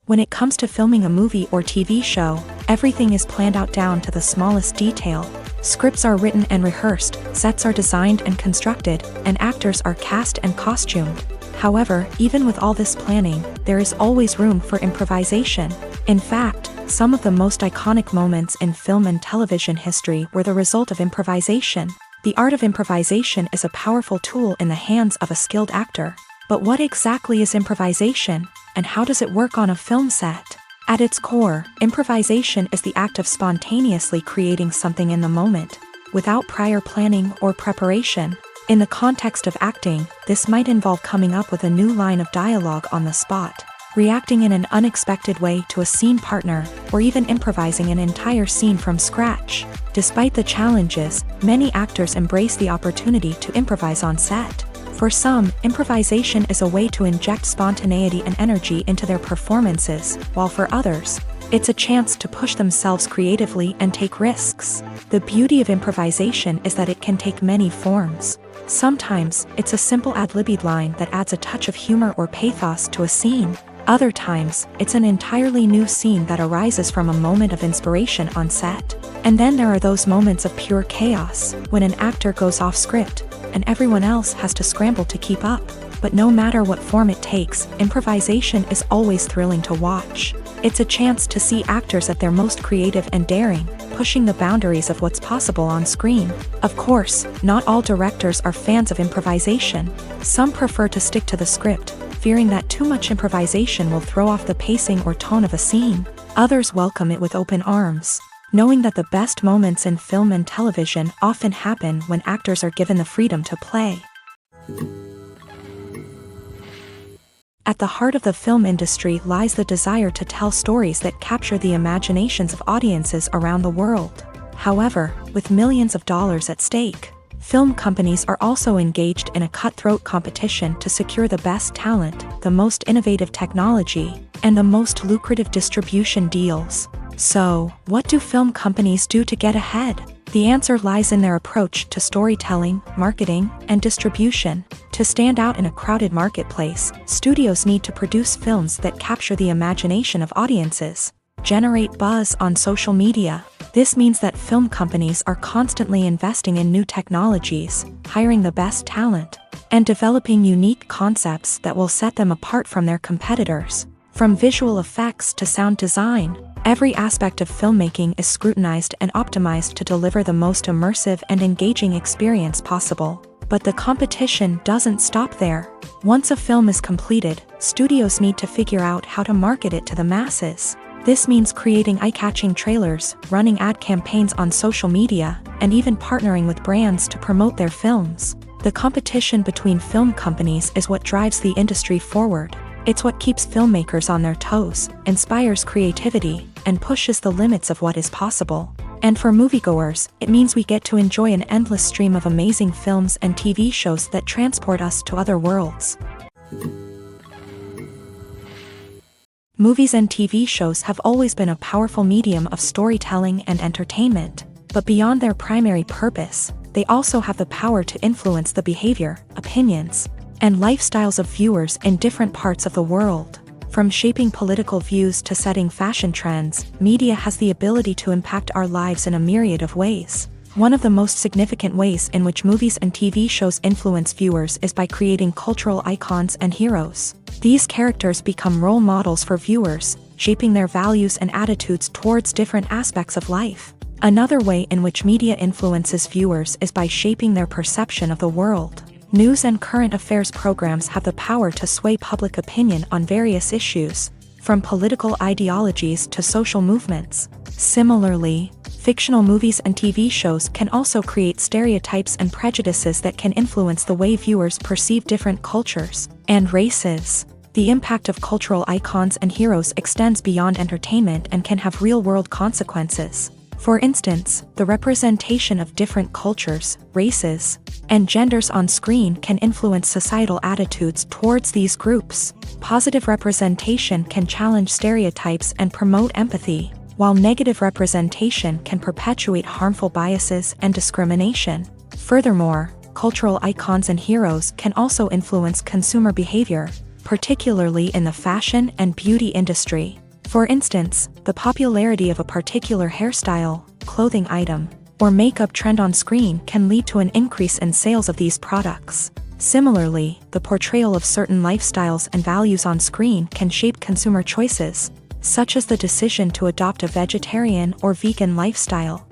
When it comes to filming a movie or TV show, everything is planned out down to the smallest detail. Scripts are written and rehearsed, sets are designed and constructed, and actors are cast and costumed. However, even with all this planning, there is always room for improvisation. In fact, some of the most iconic moments in film and television history were the result of improvisation. The art of improvisation is a powerful tool in the hands of a skilled actor. But what exactly is improvisation, and how does it work on a film set? At its core, improvisation is the act of spontaneously creating something in the moment, without prior planning or preparation. In the context of acting, this might involve coming up with a new line of dialogue on the spot, reacting in an unexpected way to a scene partner, or even improvising an entire scene from scratch. Despite the challenges, many actors embrace the opportunity to improvise on set. For some, improvisation is a way to inject spontaneity and energy into their performances, while for others, it's a chance to push themselves creatively and take risks. The beauty of improvisation is that it can take many forms. Sometimes, it's a simple ad-libbed line that adds a touch of humor or pathos to a scene. Other times, it's an entirely new scene that arises from a moment of inspiration on set. And then there are those moments of pure chaos, when an actor goes off script, and everyone else has to scramble to keep up. But no matter what form it takes, improvisation is always thrilling to watch. It's a chance to see actors at their most creative and daring, pushing the boundaries of what's possible on screen. Of course, not all directors are fans of improvisation. Some prefer to stick to the script, fearing that too much improvisation will throw off the pacing or tone of a scene. Others welcome it with open arms, knowing that the best moments in film and television often happen when actors are given the freedom to play. At the heart of the film industry lies the desire to tell stories that capture the imaginations of audiences around the world. However, with millions of dollars at stake, film companies are also engaged in a cutthroat competition to secure the best talent, the most innovative technology, and the most lucrative distribution deals. So, what do film companies do to get ahead? The answer lies in their approach to storytelling, marketing, and distribution. To stand out in a crowded marketplace, studios need to produce films that capture the imagination of audiences, generate buzz on social media. This means that film companies are constantly investing in new technologies, hiring the best talent, and developing unique concepts that will set them apart from their competitors. From visual effects to sound design, every aspect of filmmaking is scrutinized and optimized to deliver the most immersive and engaging experience possible. But the competition doesn't stop there. Once a film is completed, studios need to figure out how to market it to the masses. This means creating eye-catching trailers, running ad campaigns on social media, and even partnering with brands to promote their films. The competition between film companies is what drives the industry forward. It's what keeps filmmakers on their toes, inspires creativity, and pushes the limits of what is possible. And for moviegoers, it means we get to enjoy an endless stream of amazing films and TV shows that transport us to other worlds. Movies and TV shows have always been a powerful medium of storytelling and entertainment, but beyond their primary purpose, they also have the power to influence the behavior, opinions, and lifestyles of viewers in different parts of the world. From shaping political views to setting fashion trends, media has the ability to impact our lives in a myriad of ways. One of the most significant ways in which movies and TV shows influence viewers is by creating cultural icons and heroes. These characters become role models for viewers, shaping their values and attitudes towards different aspects of life. Another way in which media influences viewers is by shaping their perception of the world. News and current affairs programs have the power to sway public opinion on various issues, from political ideologies to social movements. Similarly, fictional movies and TV shows can also create stereotypes and prejudices that can influence the way viewers perceive different cultures and races. The impact of cultural icons and heroes extends beyond entertainment and can have real-world consequences. For instance, the representation of different cultures, races, and genders on screen can influence societal attitudes towards these groups. Positive representation can challenge stereotypes and promote empathy, while negative representation can perpetuate harmful biases and discrimination. Furthermore, cultural icons and heroes can also influence consumer behavior, particularly in the fashion and beauty industry. For instance, the popularity of a particular hairstyle, clothing item, or makeup trend on screen can lead to an increase in sales of these products. Similarly, the portrayal of certain lifestyles and values on screen can shape consumer choices, such as the decision to adopt a vegetarian or vegan lifestyle.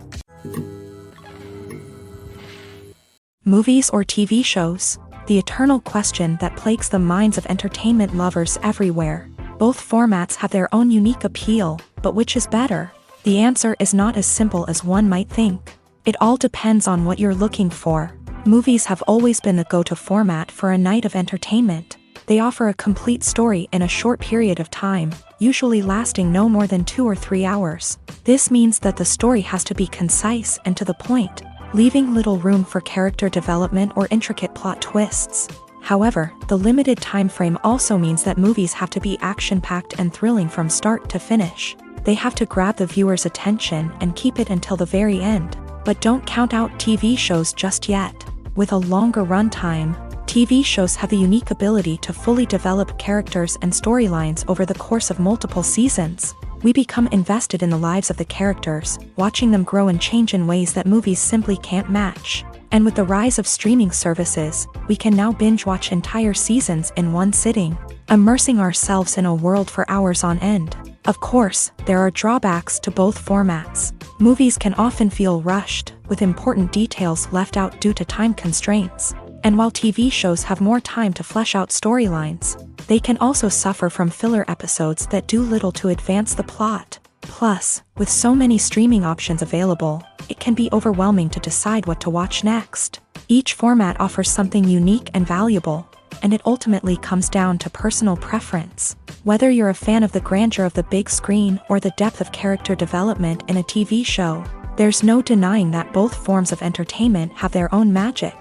Movies or TV shows? The eternal question that plagues the minds of entertainment lovers everywhere. Both formats have their own unique appeal, but which is better? The answer is not as simple as one might think. It all depends on what you're looking for. Movies have always been the go-to format for a night of entertainment. They offer a complete story in a short period of time, usually lasting no more than 2 or 3 hours. This means that the story has to be concise and to the point, leaving little room for character development or intricate plot twists. However, the limited time frame also means that movies have to be action-packed and thrilling from start to finish. They have to grab the viewer's attention and keep it until the very end. But don't count out TV shows just yet. With a longer runtime, TV shows have the unique ability to fully develop characters and storylines over the course of multiple seasons. We become invested in the lives of the characters, watching them grow and change in ways that movies simply can't match. And with the rise of streaming services, we can now binge-watch entire seasons in one sitting, immersing ourselves in a world for hours on end. Of course, there are drawbacks to both formats. Movies can often feel rushed, with important details left out due to time constraints. And while TV shows have more time to flesh out storylines, they can also suffer from filler episodes that do little to advance the plot. Plus, with so many streaming options available, it can be overwhelming to decide what to watch next. Each format offers something unique and valuable, and it ultimately comes down to personal preference. Whether you're a fan of the grandeur of the big screen or the depth of character development in a TV show, there's no denying that both forms of entertainment have their own magic.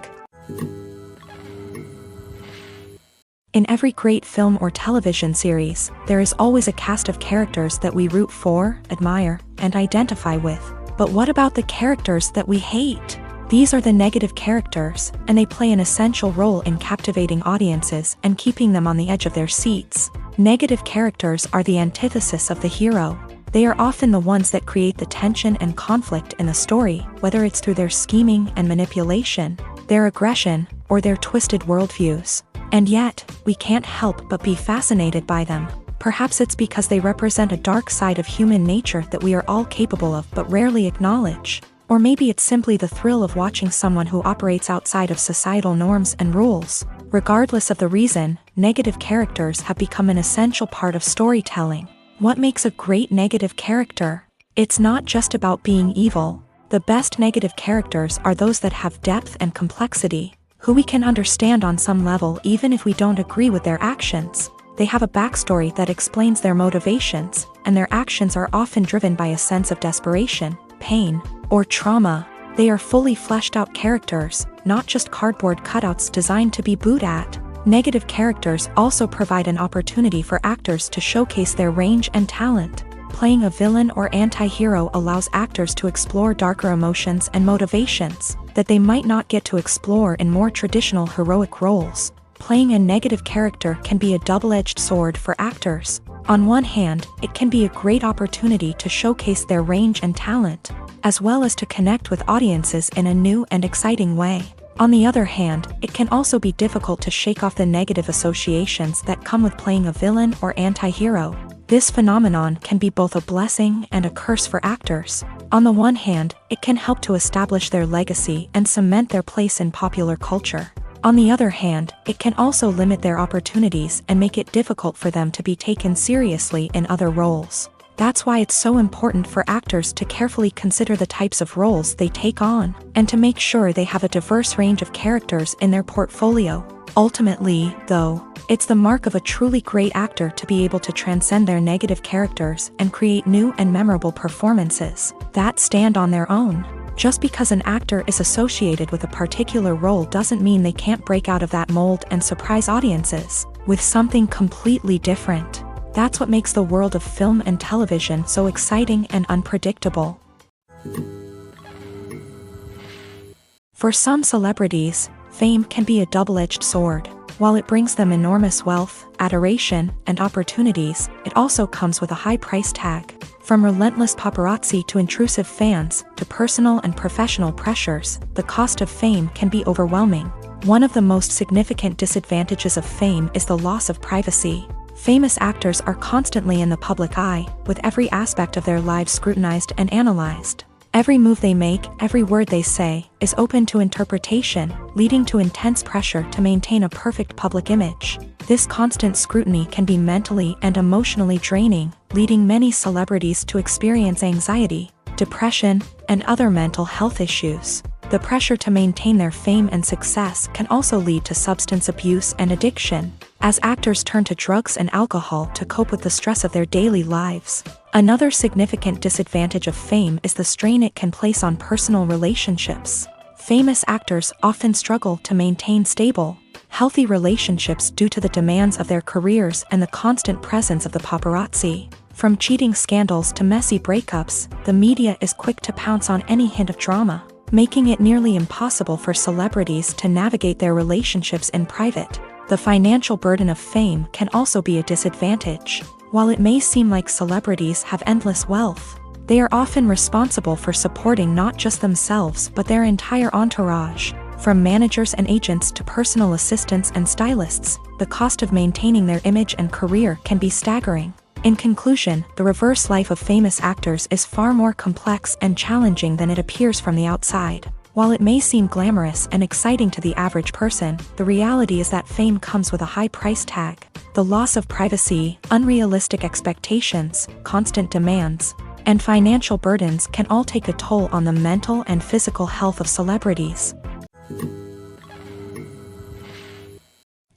In every great film or television series, there is always a cast of characters that we root for, admire, and identify with. But what about the characters that we hate? These are the negative characters, and they play an essential role in captivating audiences and keeping them on the edge of their seats. Negative characters are the antithesis of the hero. They are often the ones that create the tension and conflict in the story, whether it's through their scheming and manipulation, their aggression, or their twisted worldviews. And yet, we can't help but be fascinated by them. Perhaps it's because they represent a dark side of human nature that we are all capable of but rarely acknowledge. Or maybe it's simply the thrill of watching someone who operates outside of societal norms and rules. Regardless of the reason, negative characters have become an essential part of storytelling. What makes a great negative character? It's not just about being evil. The best negative characters are those that have depth and complexity, who we can understand on some level even if we don't agree with their actions. They have a backstory that explains their motivations, and their actions are often driven by a sense of desperation, pain, or trauma. They are fully fleshed out characters, not just cardboard cutouts designed to be booed at. Negative characters also provide an opportunity for actors to showcase their range and talent. Playing a villain or anti-hero allows actors to explore darker emotions and motivations that they might not get to explore in more traditional heroic roles. Playing a negative character can be a double-edged sword for actors. On one hand, it can be a great opportunity to showcase their range and talent, as well as to connect with audiences in a new and exciting way. On the other hand, it can also be difficult to shake off the negative associations that come with playing a villain or anti-hero. This phenomenon can be both a blessing and a curse for actors. On the one hand, it can help to establish their legacy and cement their place in popular culture. On the other hand, it can also limit their opportunities and make it difficult for them to be taken seriously in other roles. That's why it's so important for actors to carefully consider the types of roles they take on, and to make sure they have a diverse range of characters in their portfolio. Ultimately, though, it's the mark of a truly great actor to be able to transcend their negative characters and create new and memorable performances that stand on their own. Just because an actor is associated with a particular role doesn't mean they can't break out of that mold and surprise audiences with something completely different. That's what makes the world of film and television so exciting and unpredictable. For some celebrities, fame can be a double-edged sword. While it brings them enormous wealth, adoration, and opportunities, it also comes with a high price tag. From relentless paparazzi to intrusive fans, to personal and professional pressures, the cost of fame can be overwhelming. One of the most significant disadvantages of fame is the loss of privacy. Famous actors are constantly in the public eye, with every aspect of their lives scrutinized and analyzed. Every move they make, every word they say, is open to interpretation, leading to intense pressure to maintain a perfect public image. This constant scrutiny can be mentally and emotionally draining, leading many celebrities to experience anxiety, depression, and other mental health issues. The pressure to maintain their fame and success can also lead to substance abuse and addiction, as actors turn to drugs and alcohol to cope with the stress of their daily lives. Another significant disadvantage of fame is the strain it can place on personal relationships. Famous actors often struggle to maintain stable, healthy relationships due to the demands of their careers and the constant presence of the paparazzi. From cheating scandals to messy breakups, the media is quick to pounce on any hint of drama, making it nearly impossible for celebrities to navigate their relationships in private. The financial burden of fame can also be a disadvantage. While it may seem like celebrities have endless wealth, they are often responsible for supporting not just themselves but their entire entourage. From managers and agents to personal assistants and stylists, the cost of maintaining their image and career can be staggering. In conclusion, the reverse life of famous actors is far more complex and challenging than it appears from the outside. While it may seem glamorous and exciting to the average person, the reality is that fame comes with a high price tag. The loss of privacy, unrealistic expectations, constant demands, and financial burdens can all take a toll on the mental and physical health of celebrities.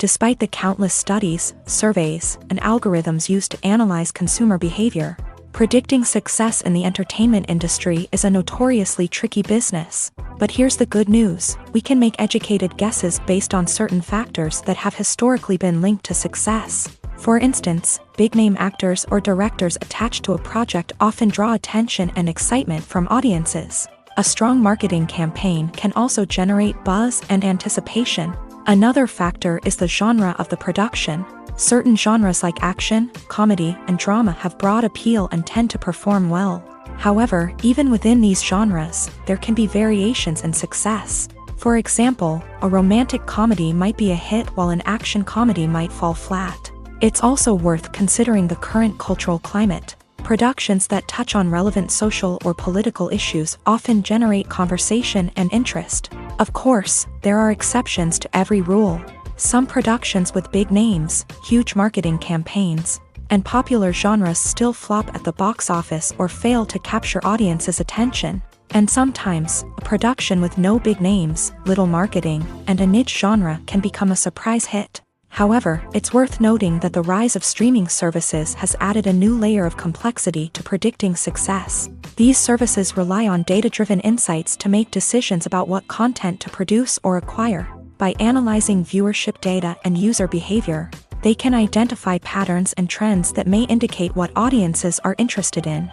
Despite the countless studies, surveys, and algorithms used to analyze consumer behavior, predicting success in the entertainment industry is a notoriously tricky business. But here's the good news: we can make educated guesses based on certain factors that have historically been linked to success. For instance, big-name actors or directors attached to a project often draw attention and excitement from audiences. A strong marketing campaign can also generate buzz and anticipation. Another factor is the genre of the production. Certain genres like action, comedy, and drama have broad appeal and tend to perform well. However, even within these genres, there can be variations in success. For example, a romantic comedy might be a hit while an action comedy might fall flat. It's also worth considering the current cultural climate. Productions that touch on relevant social or political issues often generate conversation and interest. Of course, there are exceptions to every rule. Some productions with big names, huge marketing campaigns, and popular genres still flop at the box office or fail to capture audiences' attention. And sometimes, a production with no big names, little marketing, and a niche genre can become a surprise hit. However, it's worth noting that the rise of streaming services has added a new layer of complexity to predicting success. These services rely on data-driven insights to make decisions about what content to produce or acquire. By analyzing viewership data and user behavior, they can identify patterns and trends that may indicate what audiences are interested in.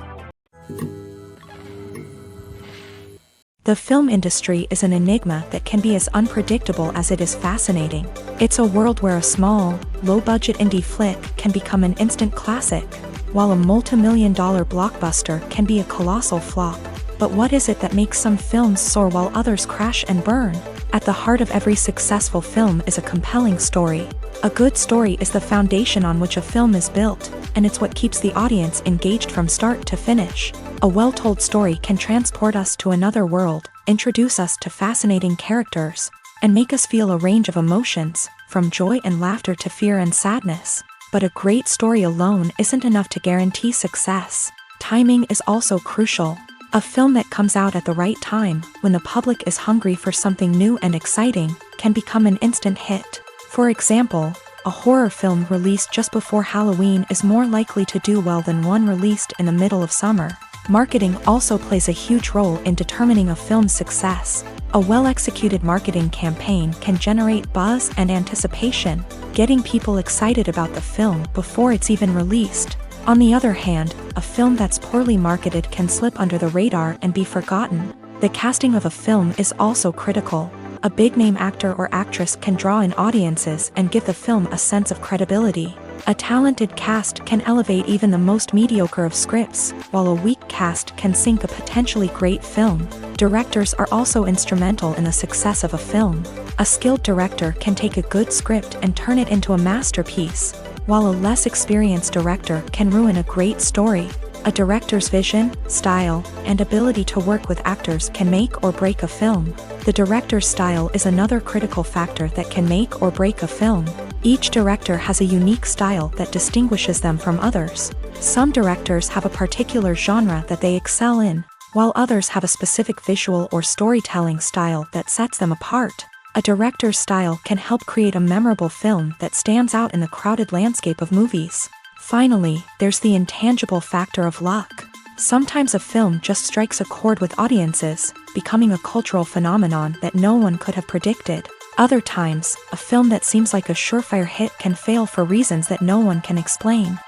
The film industry is an enigma that can be as unpredictable as it is fascinating. It's a world where a small, low-budget indie flick can become an instant classic, while a multi-million-dollar blockbuster can be a colossal flop. But what is it that makes some films soar while others crash and burn? At the heart of every successful film is a compelling story. A good story is the foundation on which a film is built, and it's what keeps the audience engaged from start to finish. A well-told story can transport us to another world, introduce us to fascinating characters, and make us feel a range of emotions, from joy and laughter to fear and sadness. But a great story alone isn't enough to guarantee success. Timing is also crucial. A film that comes out at the right time, when the public is hungry for something new and exciting, can become an instant hit. For example, a horror film released just before Halloween is more likely to do well than one released in the middle of summer. Marketing also plays a huge role in determining a film's success. A well-executed marketing campaign can generate buzz and anticipation, getting people excited about the film before it's even released. On the other hand, a film that's poorly marketed can slip under the radar and be forgotten. The casting of a film is also critical. A big-name actor or actress can draw in audiences and give the film a sense of credibility. A talented cast can elevate even the most mediocre of scripts, while a weak cast can sink a potentially great film. Directors are also instrumental in the success of a film. A skilled director can take a good script and turn it into a masterpiece, while a less experienced director can ruin a great story. A director's vision, style, and ability to work with actors can make or break a film. The director's style is another critical factor that can make or break a film. Each director has a unique style that distinguishes them from others. Some directors have a particular genre that they excel in, while others have a specific visual or storytelling style that sets them apart. A director's style can help create a memorable film that stands out in the crowded landscape of movies. Finally, there's the intangible factor of luck. Sometimes a film just strikes a chord with audiences, becoming a cultural phenomenon that no one could have predicted. Other times, a film that seems like a surefire hit can fail for reasons that no one can explain.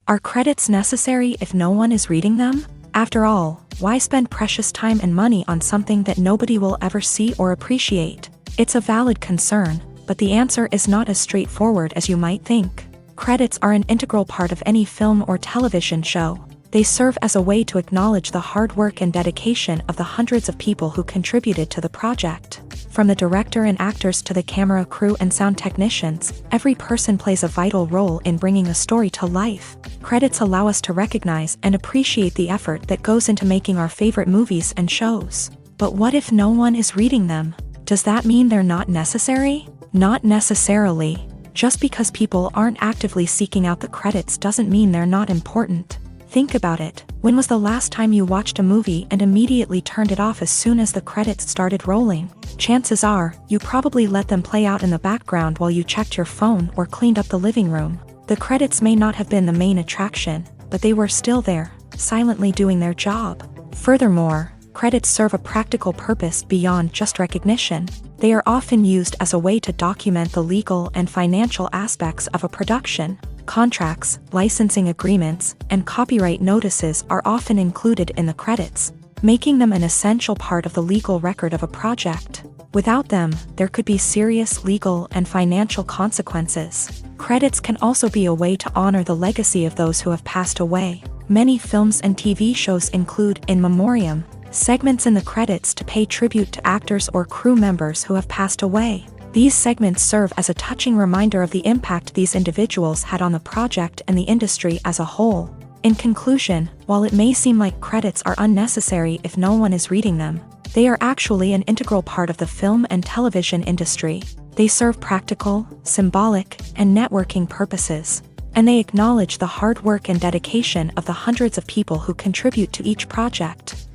Are credits necessary if no one is reading them? After all, why spend precious time and money on something that nobody will ever see or appreciate? It's a valid concern, but the answer is not as straightforward as you might think. Credits are an integral part of any film or television show. They serve as a way to acknowledge the hard work and dedication of the hundreds of people who contributed to the project. From the director and actors to the camera crew and sound technicians, every person plays a vital role in bringing a story to life. Credits allow us to recognize and appreciate the effort that goes into making our favorite movies and shows. But what if no one is reading them? Does that mean they're not necessary? Not necessarily. Just because people aren't actively seeking out the credits doesn't mean they're not important. Think about it. When was the last time you watched a movie and immediately turned it off as soon as the credits started rolling? Chances are, you probably let them play out in the background while you checked your phone or cleaned up the living room. The credits may not have been the main attraction, but they were still there, silently doing their job. Furthermore, credits serve a practical purpose beyond just recognition. They are often used as a way to document the legal and financial aspects of a production. Contracts, licensing agreements, and copyright notices are often included in the credits, making them an essential part of the legal record of a project. Without them, there could be serious legal and financial consequences. Credits can also be a way to honor the legacy of those who have passed away. Many films and TV shows include in memoriam segments in the credits to pay tribute to actors or crew members who have passed away. These segments serve as a touching reminder of the impact these individuals had on the project and the industry as a whole. In conclusion, while it may seem like credits are unnecessary if no one is reading them, they are actually an integral part of the film and television industry. They serve practical, symbolic, and networking purposes, and they acknowledge the hard work and dedication of the hundreds of people who contribute to each project.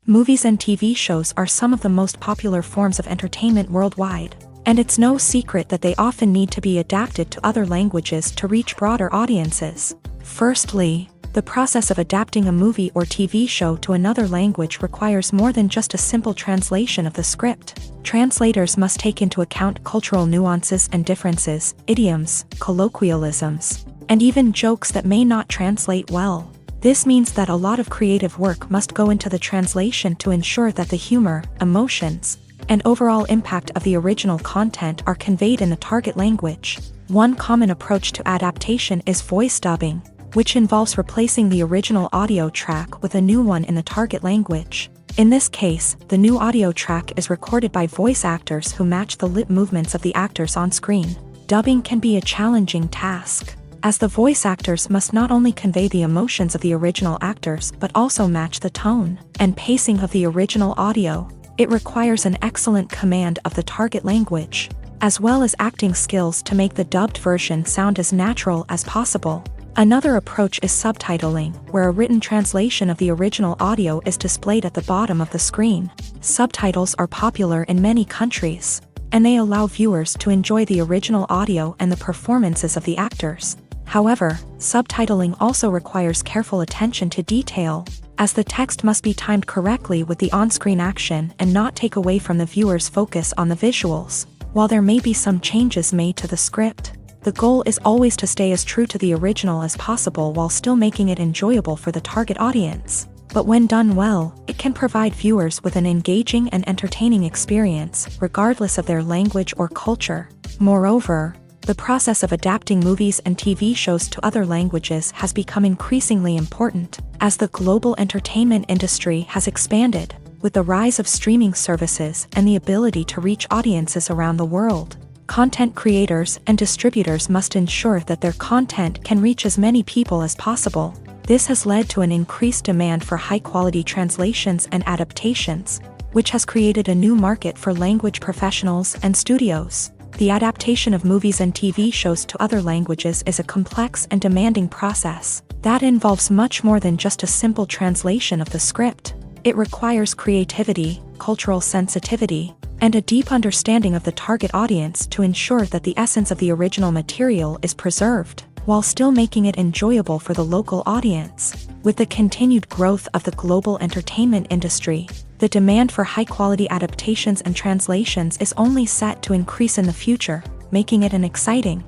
Movies and TV shows are some of the most popular forms of entertainment worldwide, and it's no secret that they often need to be adapted to other languages to reach broader audiences. Firstly, the process of adapting a movie or TV show to another language requires more than just a simple translation of the script. Translators must take into account cultural nuances and differences, idioms, colloquialisms, and even jokes that may not translate well. This means that a lot of creative work must go into the translation to ensure that the humor, emotions, and overall impact of the original content are conveyed in the target language. One common approach to adaptation is voice dubbing, which involves replacing the original audio track with a new one in the target language. In this case, the new audio track is recorded by voice actors who match the lip movements of the actors on screen. Dubbing can be a challenging task, as the voice actors must not only convey the emotions of the original actors but also match the tone and pacing of the original audio. It requires an excellent command of the target language, as well as acting skills to make the dubbed version sound as natural as possible. Another approach is subtitling, where a written translation of the original audio is displayed at the bottom of the screen. Subtitles are popular in many countries, and they allow viewers to enjoy the original audio and the performances of the actors. However, subtitling also requires careful attention to detail, as the text must be timed correctly with the on-screen action and not take away from the viewer's focus on the visuals. While there may be some changes made to the script, the goal is always to stay as true to the original as possible while still making it enjoyable for the target audience. But when done well, it can provide viewers with an engaging and entertaining experience, regardless of their language or culture. Moreover, the process of adapting movies and TV shows to other languages has become increasingly important, as the global entertainment industry has expanded, with the rise of streaming services and the ability to reach audiences around the world. Content creators and distributors must ensure that their content can reach as many people as possible. This has led to an increased demand for high-quality translations and adaptations, which has created a new market for language professionals and studios. The adaptation of movies and TV shows to other languages is a complex and demanding process that involves much more than just a simple translation of the script. It requires creativity, cultural sensitivity, and a deep understanding of the target audience to ensure that the essence of the original material is preserved, while still making it enjoyable for the local audience. With the continued growth of the global entertainment industry, the demand for high-quality adaptations and translations is only set to increase in the future, making it an exciting.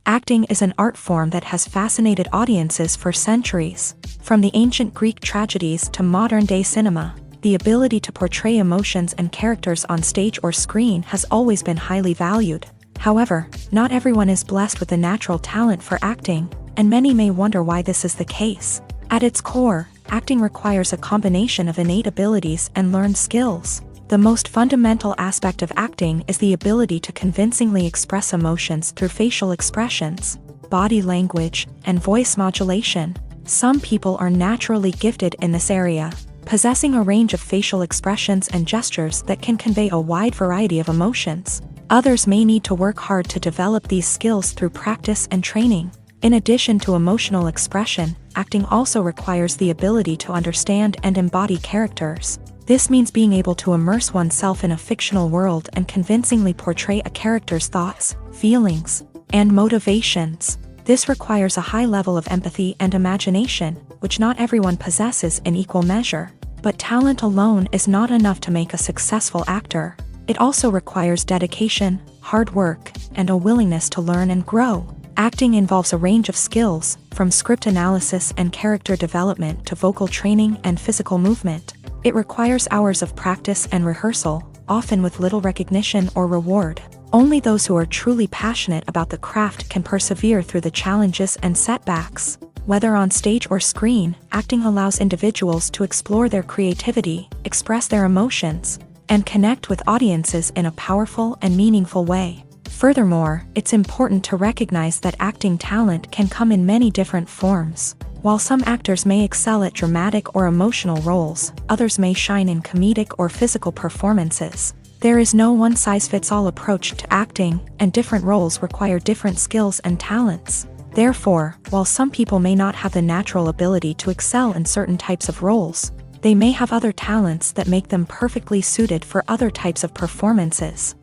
Acting is an art form that has fascinated audiences for centuries. From the ancient Greek tragedies to modern-day cinema, the ability to portray emotions and characters on stage or screen has always been highly valued. However, not everyone is blessed with the natural talent for acting, and many may wonder why this is the case. At its core, acting requires a combination of innate abilities and learned skills. The most fundamental aspect of acting is the ability to convincingly express emotions through facial expressions, body language, and voice modulation. Some people are naturally gifted in this area, possessing a range of facial expressions and gestures that can convey a wide variety of emotions. Others may need to work hard to develop these skills through practice and training. In addition to emotional expression, acting also requires the ability to understand and embody characters. This means being able to immerse oneself in a fictional world and convincingly portray a character's thoughts, feelings, and motivations. This requires a high level of empathy and imagination, which not everyone possesses in equal measure. But talent alone is not enough to make a successful actor. It also requires dedication, hard work, and a willingness to learn and grow. Acting involves a range of skills, from script analysis and character development to vocal training and physical movement. It requires hours of practice and rehearsal, often with little recognition or reward. Only those who are truly passionate about the craft can persevere through the challenges and setbacks. Whether on stage or screen, acting allows individuals to explore their creativity, express their emotions, and connect with audiences in a powerful and meaningful way. Furthermore, it's important to recognize that acting talent can come in many different forms. While some actors may excel at dramatic or emotional roles, others may shine in comedic or physical performances. There is no one-size-fits-all approach to acting, and different roles require different skills and talents. Therefore, while some people may not have the natural ability to excel in certain types of roles, they may have other talents that make them perfectly suited for other types of performances.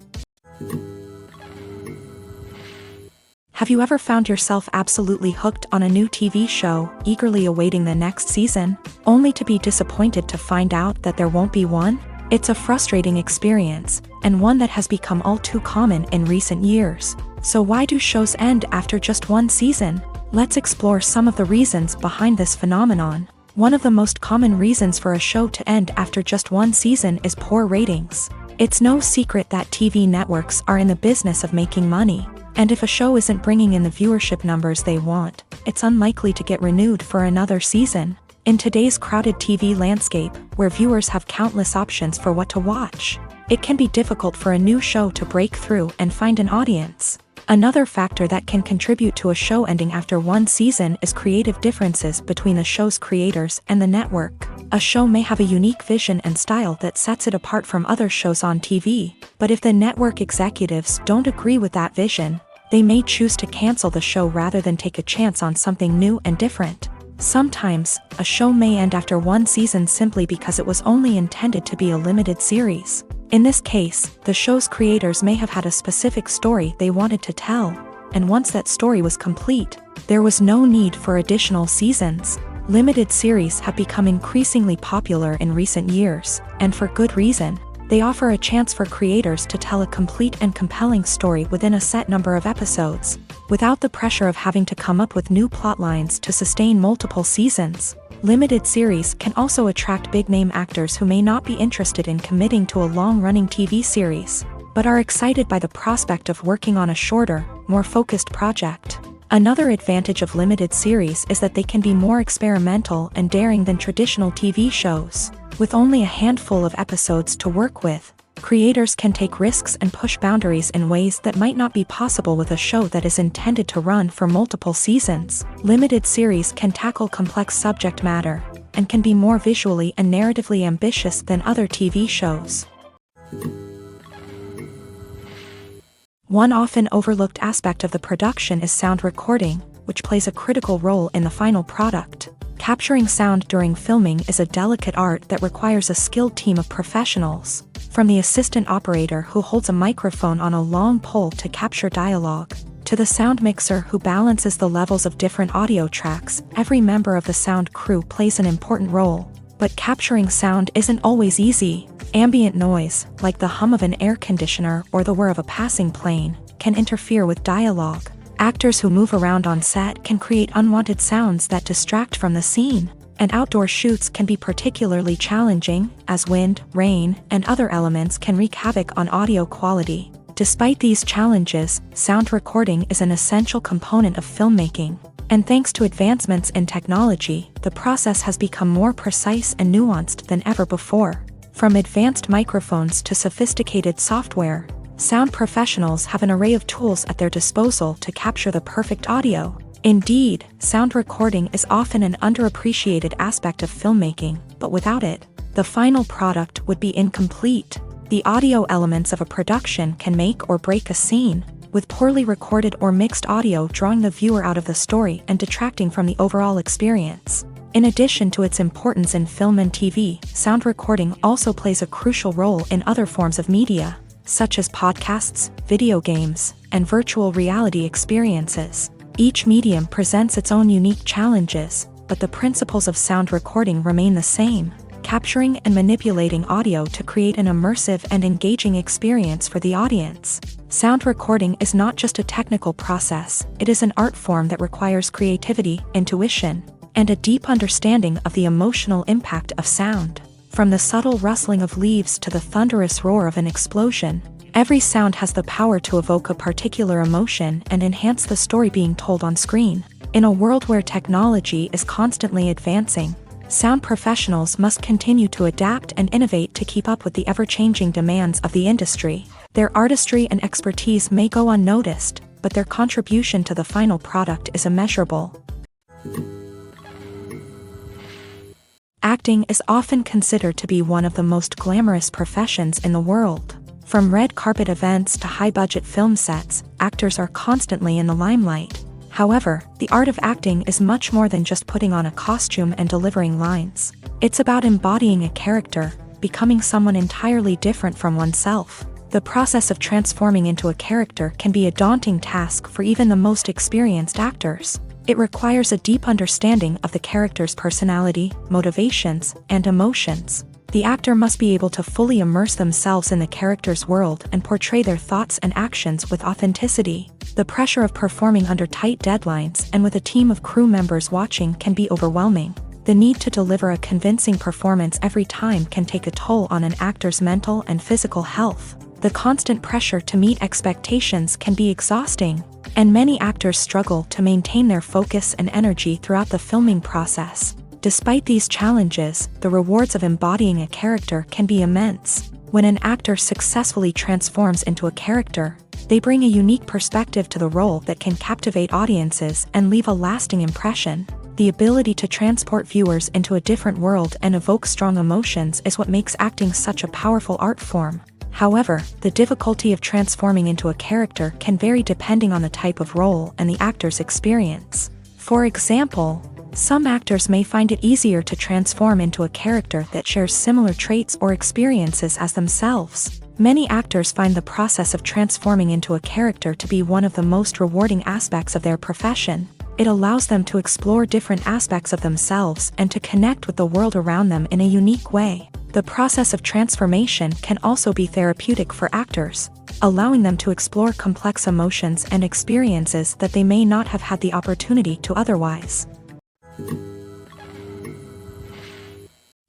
Have you ever found yourself absolutely hooked on a new TV show, eagerly awaiting the next season, only to be disappointed to find out that there won't be one? It's a frustrating experience, and one that has become all too common in recent years. So why do shows end after just one season? Let's explore some of the reasons behind this phenomenon. One of the most common reasons for a show to end after just one season is poor ratings. It's no secret that TV networks are in the business of making money. And if a show isn't bringing in the viewership numbers they want, it's unlikely to get renewed for another season. In today's crowded TV landscape, where viewers have countless options for what to watch, it can be difficult for a new show to break through and find an audience. Another factor that can contribute to a show ending after one season is creative differences between the show's creators and the network. A show may have a unique vision and style that sets it apart from other shows on TV, but if the network executives don't agree with that vision, they may choose to cancel the show rather than take a chance on something new and different. Sometimes, a show may end after one season simply because it was only intended to be a limited series. In this case, the show's creators may have had a specific story they wanted to tell, and once that story was complete, there was no need for additional seasons. Limited series have become increasingly popular in recent years, and for good reason. They offer a chance for creators to tell a complete and compelling story within a set number of episodes, without the pressure of having to come up with new plotlines to sustain multiple seasons. Limited series can also attract big-name actors who may not be interested in committing to a long-running TV series, but are excited by the prospect of working on a shorter, more focused project. Another advantage of limited series is that they can be more experimental and daring than traditional TV shows. With only a handful of episodes to work with, creators can take risks and push boundaries in ways that might not be possible with a show that is intended to run for multiple seasons. Limited series can tackle complex subject matter, and can be more visually and narratively ambitious than other TV shows. One often overlooked aspect of the production is sound recording, which plays a critical role in the final product. Capturing sound during filming is a delicate art that requires a skilled team of professionals. From the assistant operator who holds a microphone on a long pole to capture dialogue, to the sound mixer who balances the levels of different audio tracks, every member of the sound crew plays an important role. But capturing sound isn't always easy. Ambient noise, like the hum of an air conditioner or the whir of a passing plane, can interfere with dialogue. Actors who move around on set can create unwanted sounds that distract from the scene, and outdoor shoots can be particularly challenging, as wind, rain, and other elements can wreak havoc on audio quality. Despite these challenges, sound recording is an essential component of filmmaking, and thanks to advancements in technology, the process has become more precise and nuanced than ever before. From advanced microphones to sophisticated software, sound professionals have an array of tools at their disposal to capture the perfect audio. Indeed, sound recording is often an underappreciated aspect of filmmaking, but without it, the final product would be incomplete. The audio elements of a production can make or break a scene, with poorly recorded or mixed audio drawing the viewer out of the story and detracting from the overall experience. In addition to its importance in film and TV, sound recording also plays a crucial role in other forms of media, such as podcasts, video games, and virtual reality experiences. Each medium presents its own unique challenges, but the principles of sound recording remain the same, capturing and manipulating audio to create an immersive and engaging experience for the audience. Sound recording is not just a technical process, it is an art form that requires creativity, intuition, and a deep understanding of the emotional impact of sound. From the subtle rustling of leaves to the thunderous roar of an explosion, every sound has the power to evoke a particular emotion and enhance the story being told on screen. In a world where technology is constantly advancing, sound professionals must continue to adapt and innovate to keep up with the ever-changing demands of the industry. Their artistry and expertise may go unnoticed, but their contribution to the final product is immeasurable. Acting is often considered to be one of the most glamorous professions in the world. From red carpet events to high-budget film sets, actors are constantly in the limelight. However, the art of acting is much more than just putting on a costume and delivering lines. It's about embodying a character, becoming someone entirely different from oneself. The process of transforming into a character can be a daunting task for even the most experienced actors. It requires a deep understanding of the character's personality, motivations, and emotions. The actor must be able to fully immerse themselves in the character's world and portray their thoughts and actions with authenticity. The pressure of performing under tight deadlines and with a team of crew members watching can be overwhelming. The need to deliver a convincing performance every time can take a toll on an actor's mental and physical health. The constant pressure to meet expectations can be exhausting, and many actors struggle to maintain their focus and energy throughout the filming process. Despite these challenges, the rewards of embodying a character can be immense. When an actor successfully transforms into a character, they bring a unique perspective to the role that can captivate audiences and leave a lasting impression. The ability to transport viewers into a different world and evoke strong emotions is what makes acting such a powerful art form. However, the difficulty of transforming into a character can vary depending on the type of role and the actor's experience. For example, some actors may find it easier to transform into a character that shares similar traits or experiences as themselves. Many actors find the process of transforming into a character to be one of the most rewarding aspects of their profession. It allows them to explore different aspects of themselves and to connect with the world around them in a unique way. The process of transformation can also be therapeutic for actors, allowing them to explore complex emotions and experiences that they may not have had the opportunity to otherwise.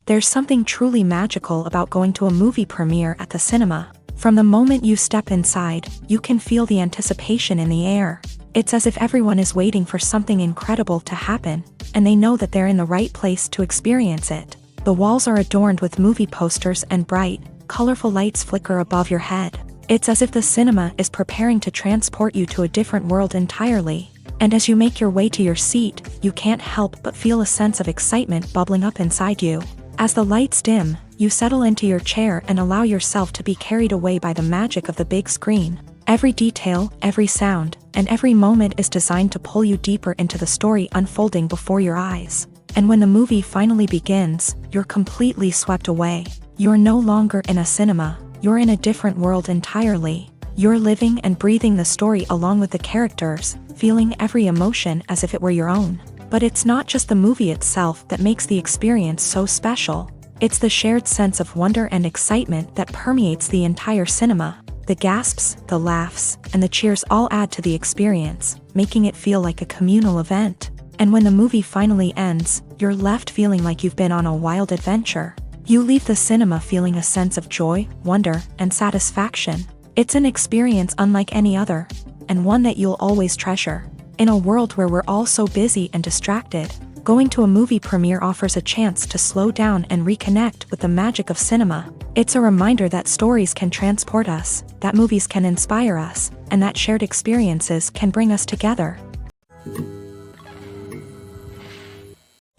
There's something truly magical about going to a movie premiere at the cinema. From the moment you step inside, you can feel the anticipation in the air. It's as if everyone is waiting for something incredible to happen, and they know that they're in the right place to experience it. The walls are adorned with movie posters and bright, colorful lights flicker above your head. It's as if the cinema is preparing to transport you to a different world entirely. And as you make your way to your seat, you can't help but feel a sense of excitement bubbling up inside you. As the lights dim, you settle into your chair and allow yourself to be carried away by the magic of the big screen. Every detail, every sound, and every moment is designed to pull you deeper into the story unfolding before your eyes. And when the movie finally begins, you're completely swept away. You're no longer in a cinema, you're in a different world entirely. You're living and breathing the story along with the characters, feeling every emotion as if it were your own. But it's not just the movie itself that makes the experience so special. It's the shared sense of wonder and excitement that permeates the entire cinema. The gasps, the laughs, and the cheers all add to the experience, making it feel like a communal event. And when the movie finally ends, you're left feeling like you've been on a wild adventure. You leave the cinema feeling a sense of joy, wonder, and satisfaction. It's an experience unlike any other, and one that you'll always treasure. In a world where we're all so busy and distracted, going to a movie premiere offers a chance to slow down and reconnect with the magic of cinema. It's a reminder that stories can transport us, that movies can inspire us, and that shared experiences can bring us together.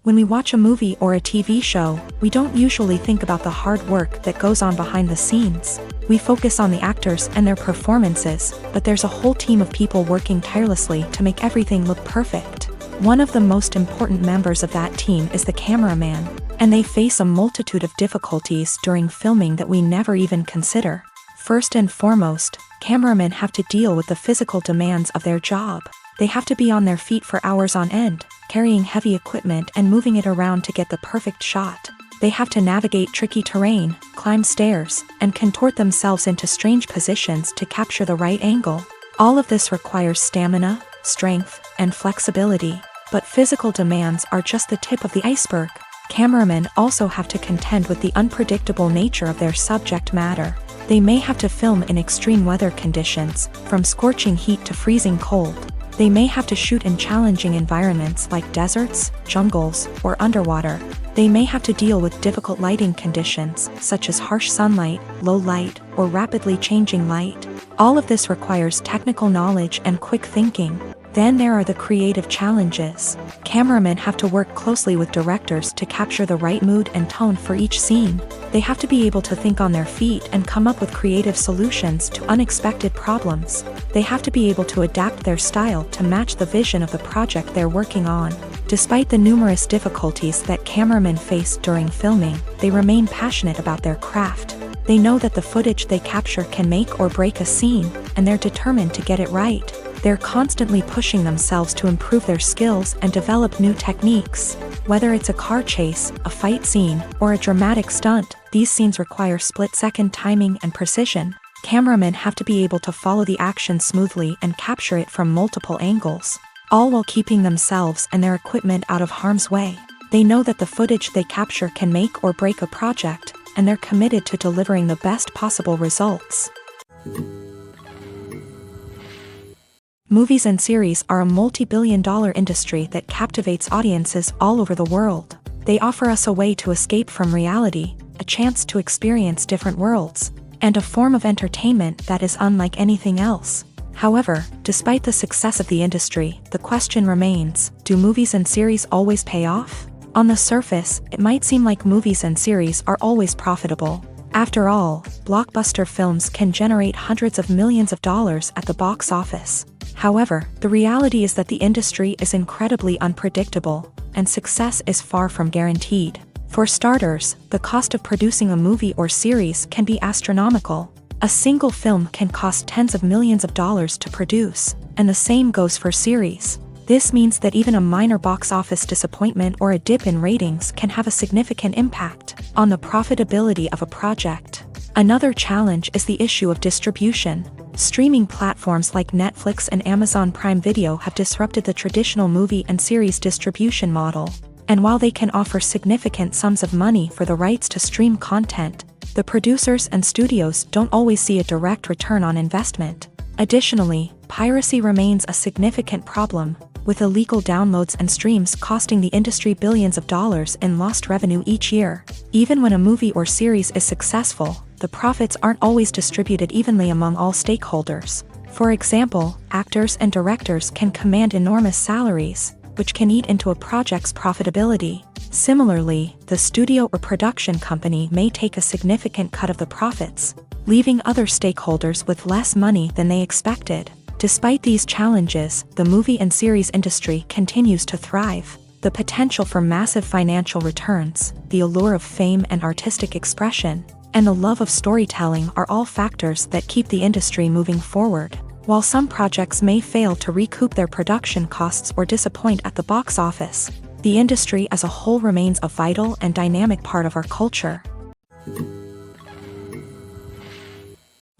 When we watch a movie or a TV show, we don't usually think about the hard work that goes on behind the scenes. We focus on the actors and their performances, but there's a whole team of people working tirelessly to make everything look perfect. One of the most important members of that team is the cameraman, and they face a multitude of difficulties during filming that we never even consider. First and foremost, cameramen have to deal with the physical demands of their job. They have to be on their feet for hours on end, carrying heavy equipment and moving it around to get the perfect shot. They have to navigate tricky terrain, climb stairs, and contort themselves into strange positions to capture the right angle. All of this requires stamina, strength, and flexibility. But physical demands are just the tip of the iceberg. Cameramen also have to contend with the unpredictable nature of their subject matter. They may have to film in extreme weather conditions, from scorching heat to freezing cold. They may have to shoot in challenging environments like deserts, jungles, or underwater. They may have to deal with difficult lighting conditions, such as harsh sunlight, low light, or rapidly changing light. All of this requires technical knowledge and quick thinking. Then there are the creative challenges. Cameramen have to work closely with directors to capture the right mood and tone for each scene. They have to be able to think on their feet and come up with creative solutions to unexpected problems. They have to be able to adapt their style to match the vision of the project they're working on. Despite the numerous difficulties that cameramen face during filming, they remain passionate about their craft. They know that the footage they capture can make or break a scene, and they're determined to get it right. They're constantly pushing themselves to improve their skills and develop new techniques. Whether it's a car chase, a fight scene, or a dramatic stunt, these scenes require split-second timing and precision. Cameramen have to be able to follow the action smoothly and capture it from multiple angles, all while keeping themselves and their equipment out of harm's way. They know that the footage they capture can make or break a project, and they're committed to delivering the best possible results. Movies and series are a multi-billion-dollar industry that captivates audiences all over the world. They offer us a way to escape from reality, a chance to experience different worlds, and a form of entertainment that is unlike anything else. However, despite the success of the industry, the question remains, do movies and series always pay off? On the surface, it might seem like movies and series are always profitable. After all, blockbuster films can generate hundreds of millions of dollars at the box office. However, the reality is that the industry is incredibly unpredictable, and success is far from guaranteed. For starters, the cost of producing a movie or series can be astronomical. A single film can cost tens of millions of dollars to produce, and the same goes for series. This means that even a minor box office disappointment or a dip in ratings can have a significant impact on the profitability of a project. Another challenge is the issue of distribution. Streaming platforms like Netflix and Amazon Prime Video have disrupted the traditional movie and series distribution model. And while they can offer significant sums of money for the rights to stream content, the producers and studios don't always see a direct return on investment. Additionally, piracy remains a significant problem, with illegal downloads and streams costing the industry billions of dollars in lost revenue each year. Even when a movie or series is successful, the profits aren't always distributed evenly among all stakeholders. For example, actors and directors can command enormous salaries, which can eat into a project's profitability. Similarly, the studio or production company may take a significant cut of the profits, leaving other stakeholders with less money than they expected. Despite these challenges, the movie and series industry continues to thrive. The potential for massive financial returns, the allure of fame and artistic expression, and the love of storytelling are all factors that keep the industry moving forward. While some projects may fail to recoup their production costs or disappoint at the box office, the industry as a whole remains a vital and dynamic part of our culture.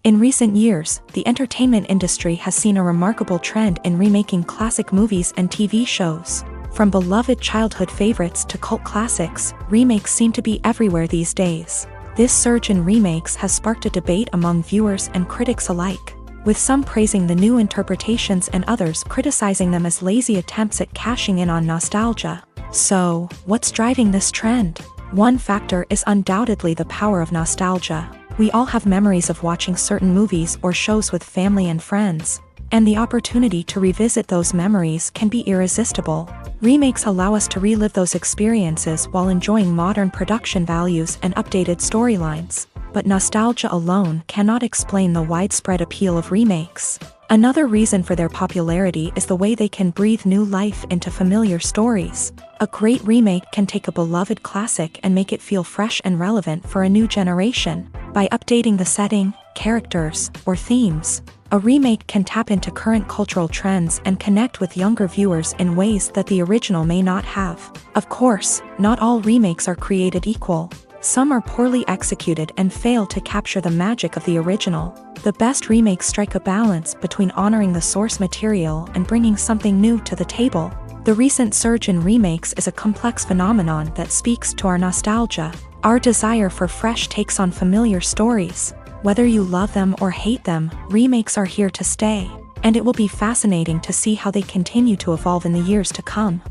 In recent years, the entertainment industry has seen a remarkable trend in remaking classic movies and TV shows. From beloved childhood favorites to cult classics, remakes seem to be everywhere these days. This surge in remakes has sparked a debate among viewers and critics alike, with some praising the new interpretations and others criticizing them as lazy attempts at cashing in on nostalgia. So, what's driving this trend? One factor is undoubtedly the power of nostalgia. We all have memories of watching certain movies or shows with family and friends, and the opportunity to revisit those memories can be irresistible. Remakes allow us to relive those experiences while enjoying modern production values and updated storylines. But nostalgia alone cannot explain the widespread appeal of remakes. Another reason for their popularity is the way they can breathe new life into familiar stories. A great remake can take a beloved classic and make it feel fresh and relevant for a new generation. By updating the setting, characters, or themes, a remake can tap into current cultural trends and connect with younger viewers in ways that the original may not have. Of course, not all remakes are created equal. Some are poorly executed and fail to capture the magic of the original. The best remakes strike a balance between honoring the source material and bringing something new to the table. The recent surge in remakes is a complex phenomenon that speaks to our nostalgia, our desire for fresh takes on familiar stories. Whether you love them or hate them, remakes are here to stay, and it will be fascinating to see how they continue to evolve in the years to come.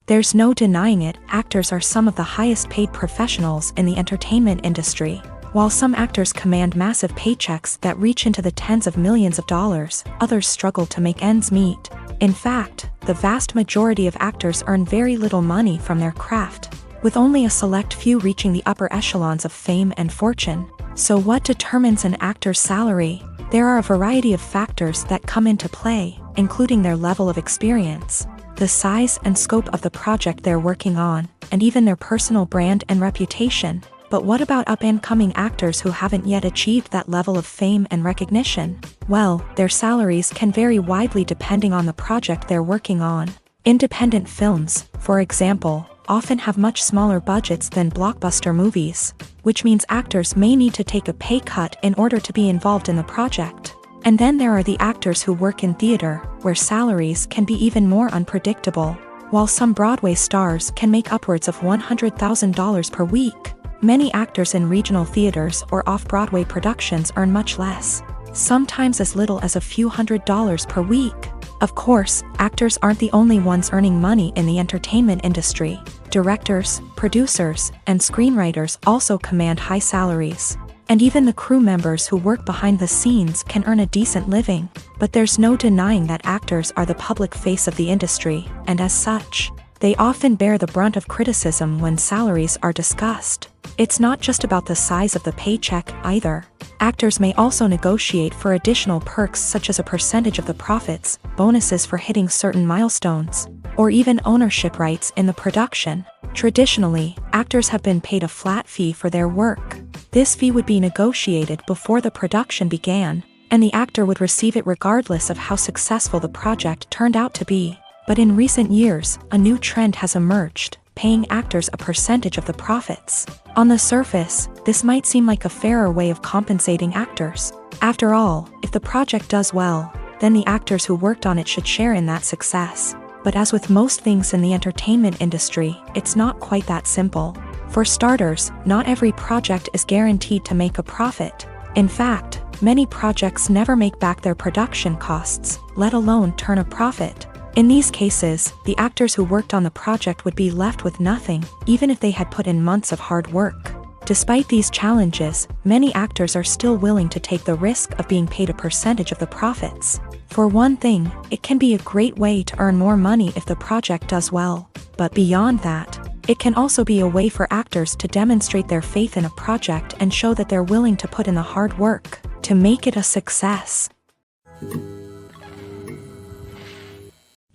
There's no denying it, actors are some of the highest paid professionals in the entertainment industry. While some actors command massive paychecks that reach into the tens of millions of dollars, others struggle to make ends meet. In fact, the vast majority of actors earn very little money from their craft, with only a select few reaching the upper echelons of fame and fortune. So what determines an actor's salary? There are a variety of factors that come into play, including their level of experience, the size and scope of the project they're working on, and even their personal brand and reputation. But what about up-and-coming actors who haven't yet achieved that level of fame and recognition? Well, their salaries can vary widely depending on the project they're working on. Independent films, for example, often have much smaller budgets than blockbuster movies, which means actors may need to take a pay cut in order to be involved in the project. And then there are the actors who work in theater, where salaries can be even more unpredictable. While some Broadway stars can make upwards of $100,000 per week, many actors in regional theaters or off-Broadway productions earn much less, sometimes as little as a few $100s per week. Of course, actors aren't the only ones earning money in the entertainment industry. Directors, producers, and screenwriters also command high salaries. And even the crew members who work behind the scenes can earn a decent living. But there's no denying that actors are the public face of the industry, and as such, they often bear the brunt of criticism when salaries are discussed. It's not just about the size of the paycheck, either. Actors may also negotiate for additional perks such as a percentage of the profits, bonuses for hitting certain milestones, or even ownership rights in the production. Traditionally, actors have been paid a flat fee for their work. This fee would be negotiated before the production began, and the actor would receive it regardless of how successful the project turned out to be. But in recent years, a new trend has emerged, paying actors a percentage of the profits. On the surface, this might seem like a fairer way of compensating actors. After all, if the project does well, then the actors who worked on it should share in that success. But as with most things in the entertainment industry, it's not quite that simple. For starters, not every project is guaranteed to make a profit. In fact, many projects never make back their production costs, let alone turn a profit. In these cases, the actors who worked on the project would be left with nothing, even if they had put in months of hard work. Despite these challenges, many actors are still willing to take the risk of being paid a percentage of the profits. For one thing, it can be a great way to earn more money if the project does well. But beyond that, it can also be a way for actors to demonstrate their faith in a project and show that they're willing to put in the hard work to make it a success.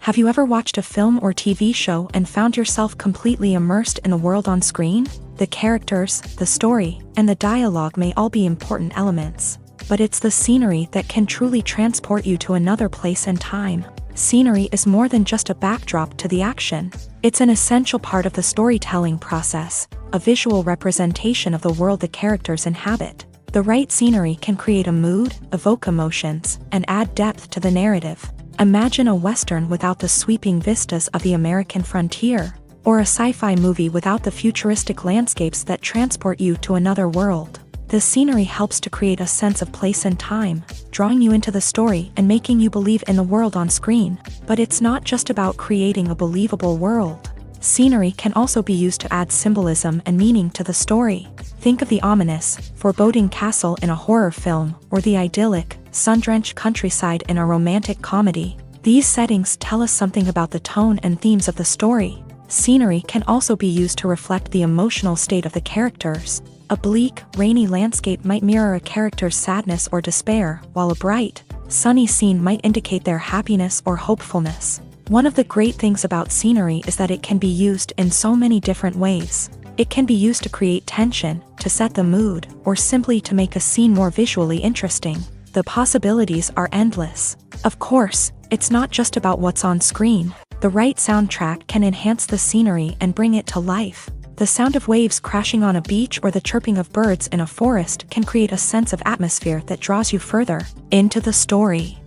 Have you ever watched a film or TV show and found yourself completely immersed in the world on screen? The characters, the story, and the dialogue may all be important elements, but it's the scenery that can truly transport you to another place and time. Scenery is more than just a backdrop to the action. It's an essential part of the storytelling process, a visual representation of the world the characters inhabit. The right scenery can create a mood, evoke emotions, and add depth to the narrative. Imagine a Western without the sweeping vistas of the American frontier, or a sci-fi movie without the futuristic landscapes that transport you to another world. The scenery helps to create a sense of place and time, drawing you into the story and making you believe in the world on screen. But it's not just about creating a believable world. Scenery can also be used to add symbolism and meaning to the story. Think of the ominous, foreboding castle in a horror film, or the idyllic, sun-drenched countryside in a romantic comedy. These settings tell us something about the tone and themes of the story. Scenery can also be used to reflect the emotional state of the characters. A bleak, rainy landscape might mirror a character's sadness or despair, while a bright, sunny scene might indicate their happiness or hopefulness. One of the great things about scenery is that it can be used in so many different ways. It can be used to create tension, to set the mood, or simply to make a scene more visually interesting. The possibilities are endless. Of course, it's not just about what's on screen. The right soundtrack can enhance the scenery and bring it to life. The sound of waves crashing on a beach or the chirping of birds in a forest can create a sense of atmosphere that draws you further into the story.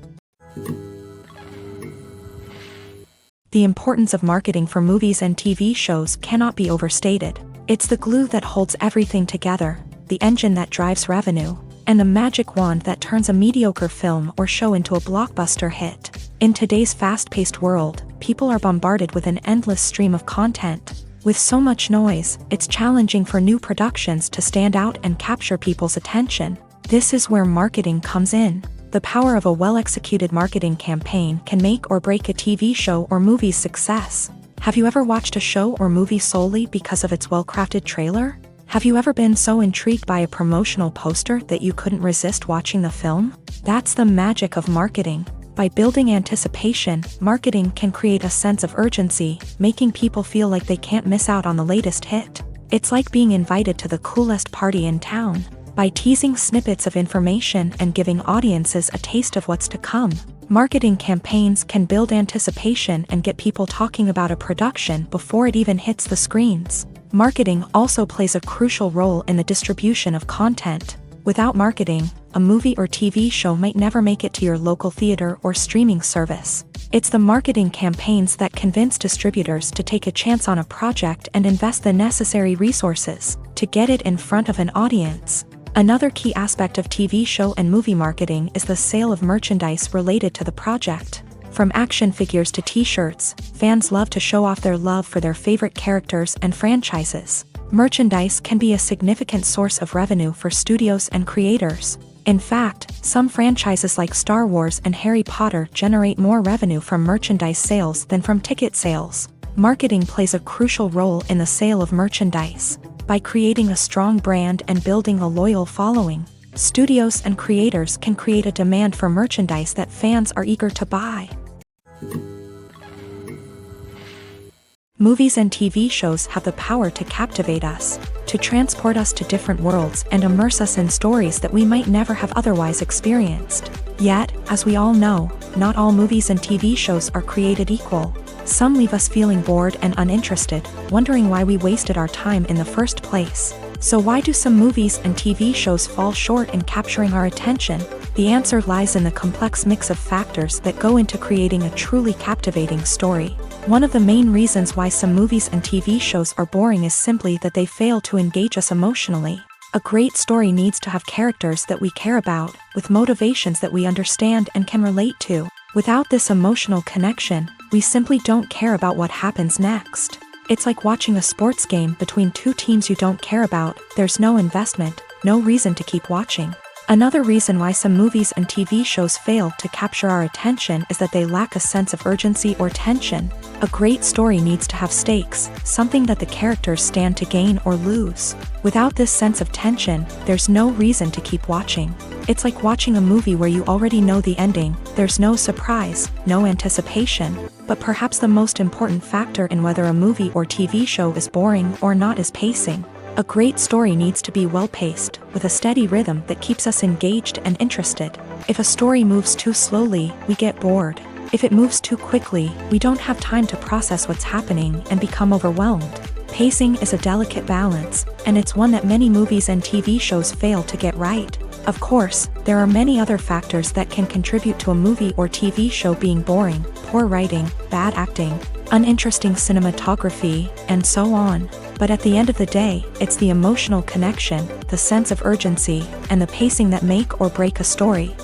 The importance of marketing for movies and TV shows cannot be overstated. It's the glue that holds everything together, the engine that drives revenue, and the magic wand that turns a mediocre film or show into a blockbuster hit. In today's fast-paced world, people are bombarded with an endless stream of content. With so much noise, it's challenging for new productions to stand out and capture people's attention. This is where marketing comes in. The power of a well-executed marketing campaign can make or break a TV show or movie's success. Have you ever watched a show or movie solely because of its well-crafted trailer? Have you ever been so intrigued by a promotional poster that you couldn't resist watching the film? That's the magic of marketing. By building anticipation, marketing can create a sense of urgency, making people feel like they can't miss out on the latest hit. It's like being invited to the coolest party in town. By teasing snippets of information and giving audiences a taste of what's to come, marketing campaigns can build anticipation and get people talking about a production before it even hits the screens. Marketing also plays a crucial role in the distribution of content. Without marketing, a movie or TV show might never make it to your local theater or streaming service. It's the marketing campaigns that convince distributors to take a chance on a project and invest the necessary resources to get it in front of an audience. Another key aspect of TV show and movie marketing is the sale of merchandise related to the project. From action figures to t-shirts, fans love to show off their love for their favorite characters and franchises. Merchandise can be a significant source of revenue for studios and creators. In fact, some franchises like Star Wars and Harry Potter generate more revenue from merchandise sales than from ticket sales. Marketing plays a crucial role in the sale of merchandise. By creating a strong brand and building a loyal following, studios and creators can create a demand for merchandise that fans are eager to buy. Movies and TV shows have the power to captivate us, to transport us to different worlds and immerse us in stories that we might never have otherwise experienced. Yet, as we all know, not all movies and TV shows are created equal. Some leave us feeling bored and uninterested, wondering why we wasted our time in the first place. So why do some movies and TV shows fall short in capturing our attention? The answer lies in the complex mix of factors that go into creating a truly captivating story. One of the main reasons why some movies and TV shows are boring is simply that they fail to engage us emotionally. A great story needs to have characters that we care about, with motivations that we understand and can relate to. Without this emotional connection, we simply don't care about what happens next. It's like watching a sports game between two teams you don't care about. There's no investment, no reason to keep watching. Another reason why some movies and TV shows fail to capture our attention is that they lack a sense of urgency or tension. A great story needs to have stakes, something that the characters stand to gain or lose. Without this sense of tension, there's no reason to keep watching. It's like watching a movie where you already know the ending. There's no surprise, no anticipation. But perhaps the most important factor in whether a movie or TV show is boring or not is pacing. A great story needs to be well-paced, with a steady rhythm that keeps us engaged and interested. If a story moves too slowly, we get bored. If it moves too quickly, we don't have time to process what's happening and become overwhelmed. Pacing is a delicate balance, and it's one that many movies and TV shows fail to get right. Of course, there are many other factors that can contribute to a movie or TV show being boring: poor writing, bad acting, uninteresting cinematography, and so on. But at the end of the day, it's the emotional connection, the sense of urgency, and the pacing that make or break a story.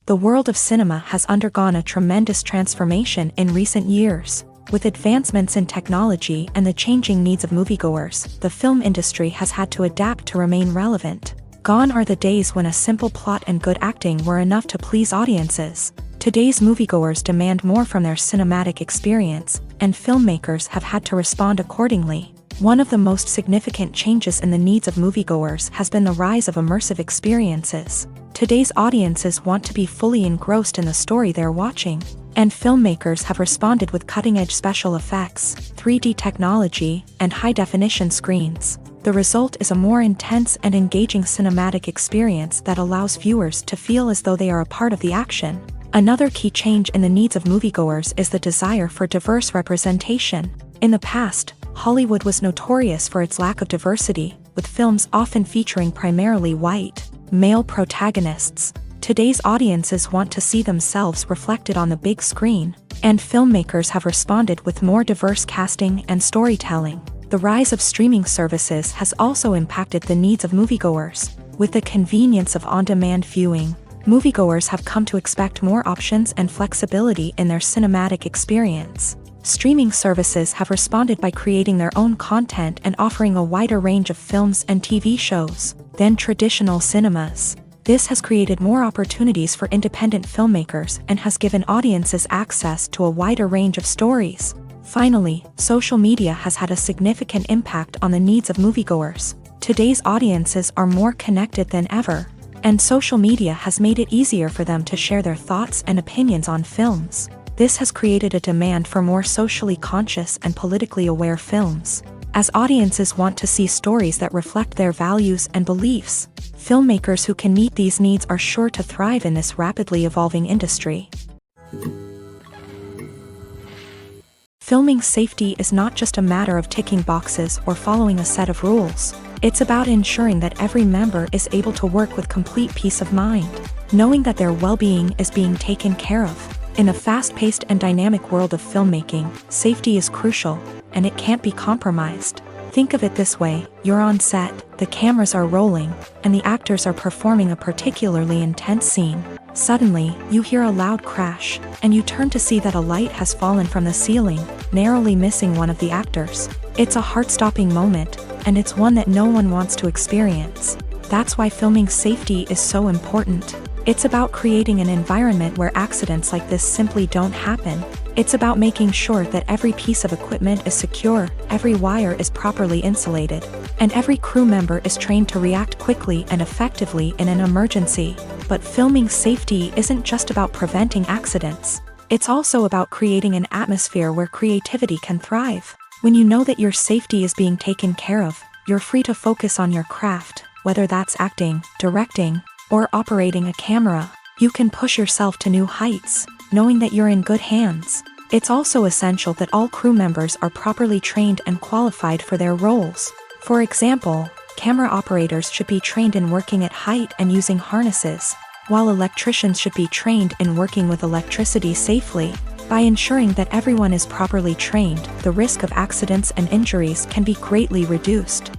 The world of cinema has undergone a tremendous transformation in recent years. With advancements in technology and the changing needs of moviegoers, the film industry has had to adapt to remain relevant. Gone are the days when a simple plot and good acting were enough to please audiences. Today's moviegoers demand more from their cinematic experience, and filmmakers have had to respond accordingly. One of the most significant changes in the needs of moviegoers has been the rise of immersive experiences. Today's audiences want to be fully engrossed in the story they're watching, and filmmakers have responded with cutting-edge special effects, 3D technology, and high-definition screens. The result is a more intense and engaging cinematic experience that allows viewers to feel as though they are a part of the action. Another key change in the needs of moviegoers is the desire for diverse representation. In the past, Hollywood was notorious for its lack of diversity, with films often featuring primarily white, male protagonists. Today's audiences want to see themselves reflected on the big screen, and filmmakers have responded with more diverse casting and storytelling. The rise of streaming services has also impacted the needs of moviegoers. With the convenience of on-demand viewing, moviegoers have come to expect more options and flexibility in their cinematic experience. Streaming services have responded by creating their own content and offering a wider range of films and TV shows than traditional cinemas. This has created more opportunities for independent filmmakers and has given audiences access to a wider range of stories. Finally, social media has had a significant impact on the needs of moviegoers. Today's audiences are more connected than ever, and social media has made it easier for them to share their thoughts and opinions on films. This has created a demand for more socially conscious and politically aware films. As audiences want to see stories that reflect their values and beliefs, filmmakers who can meet these needs are sure to thrive in this rapidly evolving industry. Filming safety is not just a matter of ticking boxes or following a set of rules. It's about ensuring that every member is able to work with complete peace of mind, knowing that their well-being is being taken care of. In a fast-paced and dynamic world of filmmaking, safety is crucial, and it can't be compromised. Think of it this way: you're on set, the cameras are rolling, and the actors are performing a particularly intense scene. Suddenly, you hear a loud crash, and you turn to see that a light has fallen from the ceiling, narrowly missing one of the actors. It's a heart-stopping moment, and it's one that no one wants to experience. That's why filming safety is so important. It's about creating an environment where accidents like this simply don't happen. It's about making sure that every piece of equipment is secure, every wire is properly insulated, and every crew member is trained to react quickly and effectively in an emergency. But filming safety isn't just about preventing accidents. It's also about creating an atmosphere where creativity can thrive. When you know that your safety is being taken care of, you're free to focus on your craft, whether that's acting, directing, or operating a camera. You can push yourself to new heights, knowing that you're in good hands. It's also essential that all crew members are properly trained and qualified for their roles. For example, camera operators should be trained in working at height and using harnesses, while electricians should be trained in working with electricity safely. By ensuring that everyone is properly trained, the risk of accidents and injuries can be greatly reduced.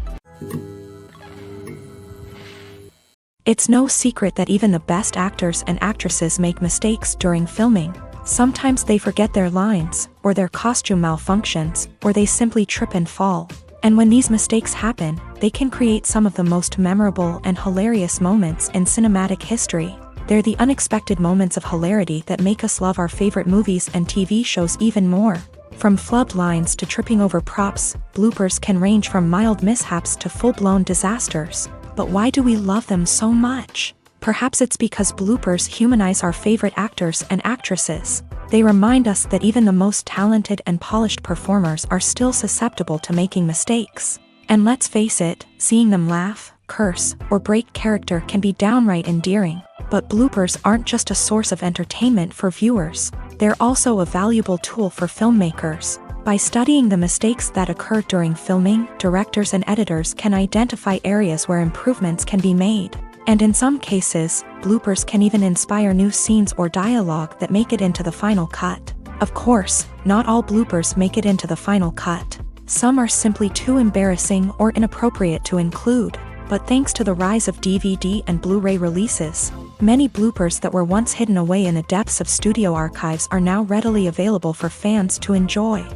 It's no secret that even the best actors and actresses make mistakes during filming. Sometimes they forget their lines, or their costume malfunctions, or they simply trip and fall. And when these mistakes happen, they can create some of the most memorable and hilarious moments in cinematic history. They're the unexpected moments of hilarity that make us love our favorite movies and TV shows even more. From flubbed lines to tripping over props, bloopers can range from mild mishaps to full-blown disasters. But why do we love them so much? Perhaps it's because bloopers humanize our favorite actors and actresses. They remind us that even the most talented and polished performers are still susceptible to making mistakes. And let's face it, seeing them laugh, curse, or break character can be downright endearing. But bloopers aren't just a source of entertainment for viewers. They're also a valuable tool for filmmakers. By studying the mistakes that occur during filming, directors and editors can identify areas where improvements can be made. And in some cases, bloopers can even inspire new scenes or dialogue that make it into the final cut. Of course, not all bloopers make it into the final cut. Some are simply too embarrassing or inappropriate to include. But thanks to the rise of DVD and Blu-ray releases, Many bloopers that were once hidden away in the depths of studio archives are now readily available for fans to enjoy.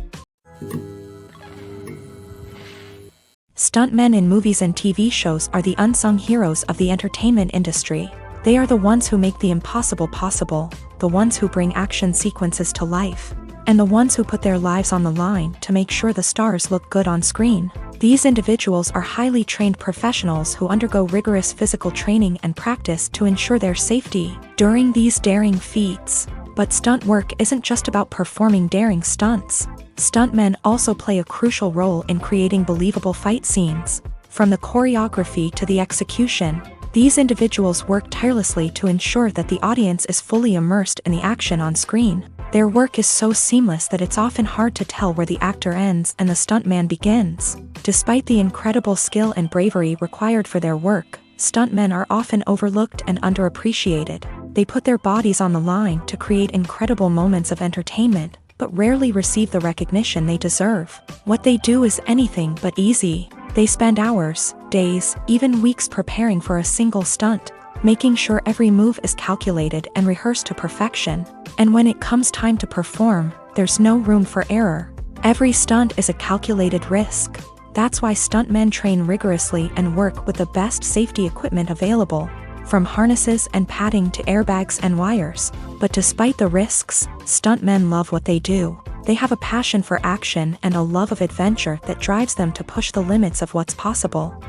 Stuntmen in movies and TV shows are the unsung heroes of the entertainment industry. They are the ones who make the impossible possible, the ones who bring action sequences to life, and the ones who put their lives on the line to make sure the stars look good on screen. These individuals are highly trained professionals who undergo rigorous physical training and practice to ensure their safety during these daring feats. But stunt work isn't just about performing daring stunts. Stuntmen also play a crucial role in creating believable fight scenes. From the choreography to the execution, these individuals work tirelessly to ensure that the audience is fully immersed in the action on screen. Their work is so seamless that it's often hard to tell where the actor ends and the stuntman begins. Despite the incredible skill and bravery required for their work, stuntmen are often overlooked and underappreciated. They put their bodies on the line to create incredible moments of entertainment, but rarely receive the recognition they deserve. What they do is anything but easy. They spend hours, days, even weeks preparing for a single stunt, making sure every move is calculated and rehearsed to perfection. And when it comes time to perform, there's no room for error. Every stunt is a calculated risk. That's why stuntmen train rigorously and work with the best safety equipment available, from harnesses and padding to airbags and wires. But despite the risks, stuntmen love what they do. They have a passion for action and a love of adventure that drives them to push the limits of what's possible.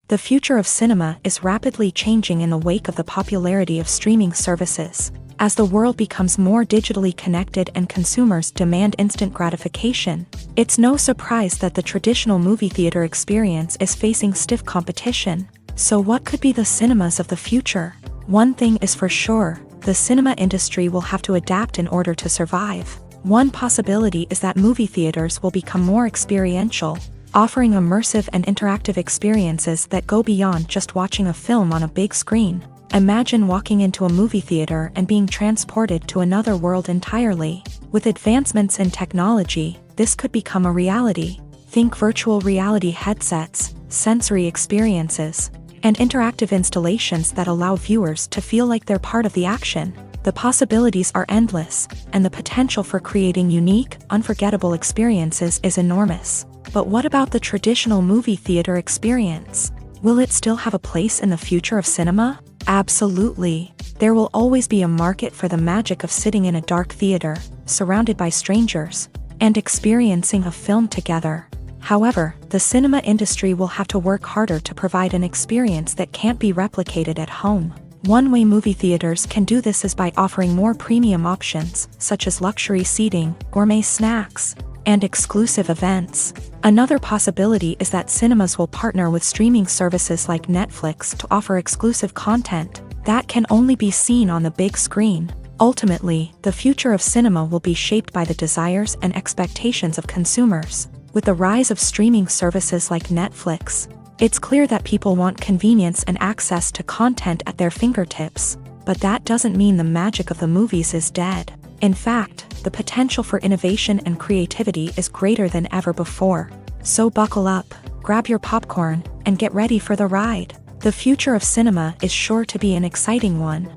The future of cinema is rapidly changing in the wake of the popularity of streaming services. As the world becomes more digitally connected and consumers demand instant gratification, it's no surprise that the traditional movie theater experience is facing stiff competition. So what could be the cinemas of the future? One thing is for sure, the cinema industry will have to adapt in order to survive. One possibility is that movie theaters will become more experiential, offering immersive and interactive experiences that go beyond just watching a film on a big screen. Imagine walking into a movie theater and being transported to another world entirely. With advancements in technology, this could become a reality. Think virtual reality headsets, sensory experiences, and interactive installations that allow viewers to feel like they're part of the action. The possibilities are endless, and the potential for creating unique, unforgettable experiences is enormous. But what about the traditional movie theater experience? Will it still have a place in the future of cinema? Absolutely. There will always be a market for the magic of sitting in a dark theater, surrounded by strangers, and experiencing a film together. However, the cinema industry will have to work harder to provide an experience that can't be replicated at home. One way movie theaters can do this is by offering more premium options, such as luxury seating, gourmet snacks, and exclusive events. Another possibility is that cinemas will partner with streaming services like Netflix to offer exclusive content that can only be seen on the big screen. Ultimately, the future of cinema will be shaped by the desires and expectations of consumers. With the rise of streaming services like Netflix, it's clear that people want convenience and access to content at their fingertips. But that doesn't mean the magic of the movies is dead. In fact, the potential for innovation and creativity is greater than ever before. So buckle up, grab your popcorn, and get ready for the ride. The future of cinema is sure to be an exciting one.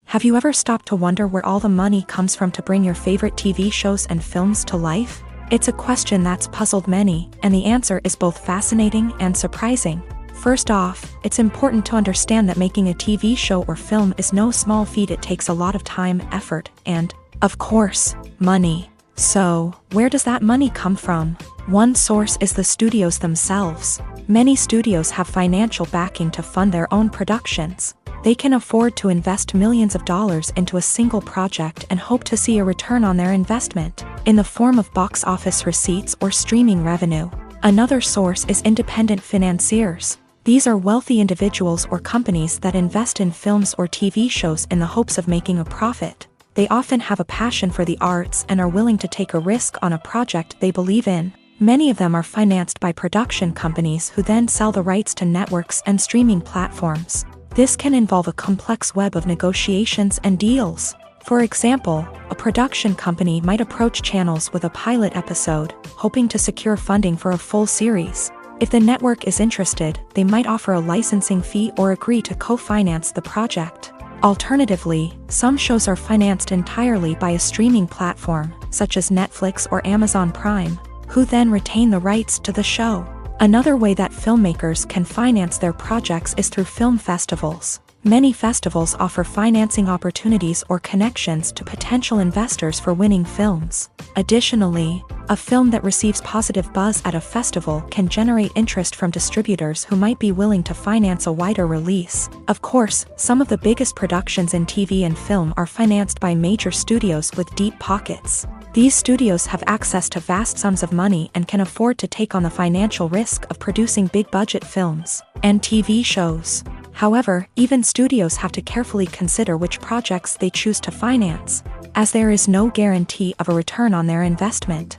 Have you ever stopped to wonder where all the money comes from to bring your favorite TV shows and films to life? It's a question that's puzzled many, and the answer is both fascinating and surprising. First off, it's important to understand that making a TV show or film is no small feat. It takes a lot of time, effort, and, of course, money. So, where does that money come from? One source is the studios themselves. Many studios have financial backing to fund their own productions. They can afford to invest millions of dollars into a single project and hope to see a return on their investment, in the form of box office receipts or streaming revenue. Another source is independent financiers. These are wealthy individuals or companies that invest in films or TV shows in the hopes of making a profit. They often have a passion for the arts and are willing to take a risk on a project they believe in. Many of them are financed by production companies who then sell the rights to networks and streaming platforms. This can involve a complex web of negotiations and deals. For example, a production company might approach channels with a pilot episode, hoping to secure funding for a full series. If the network is interested, they might offer a licensing fee or agree to co-finance the project. Alternatively, some shows are financed entirely by a streaming platform, such as Netflix or Amazon Prime, who then retain the rights to the show. Another way that filmmakers can finance their projects is through film festivals. Many festivals offer financing opportunities or connections to potential investors for winning films. Additionally, a film that receives positive buzz at a festival can generate interest from distributors who might be willing to finance a wider release. Of course, some of the biggest productions in TV and film are financed by major studios with deep pockets. These studios have access to vast sums of money and can afford to take on the financial risk of producing big-budget films and TV shows. However, even studios have to carefully consider which projects they choose to finance, as there is no guarantee of a return on their investment.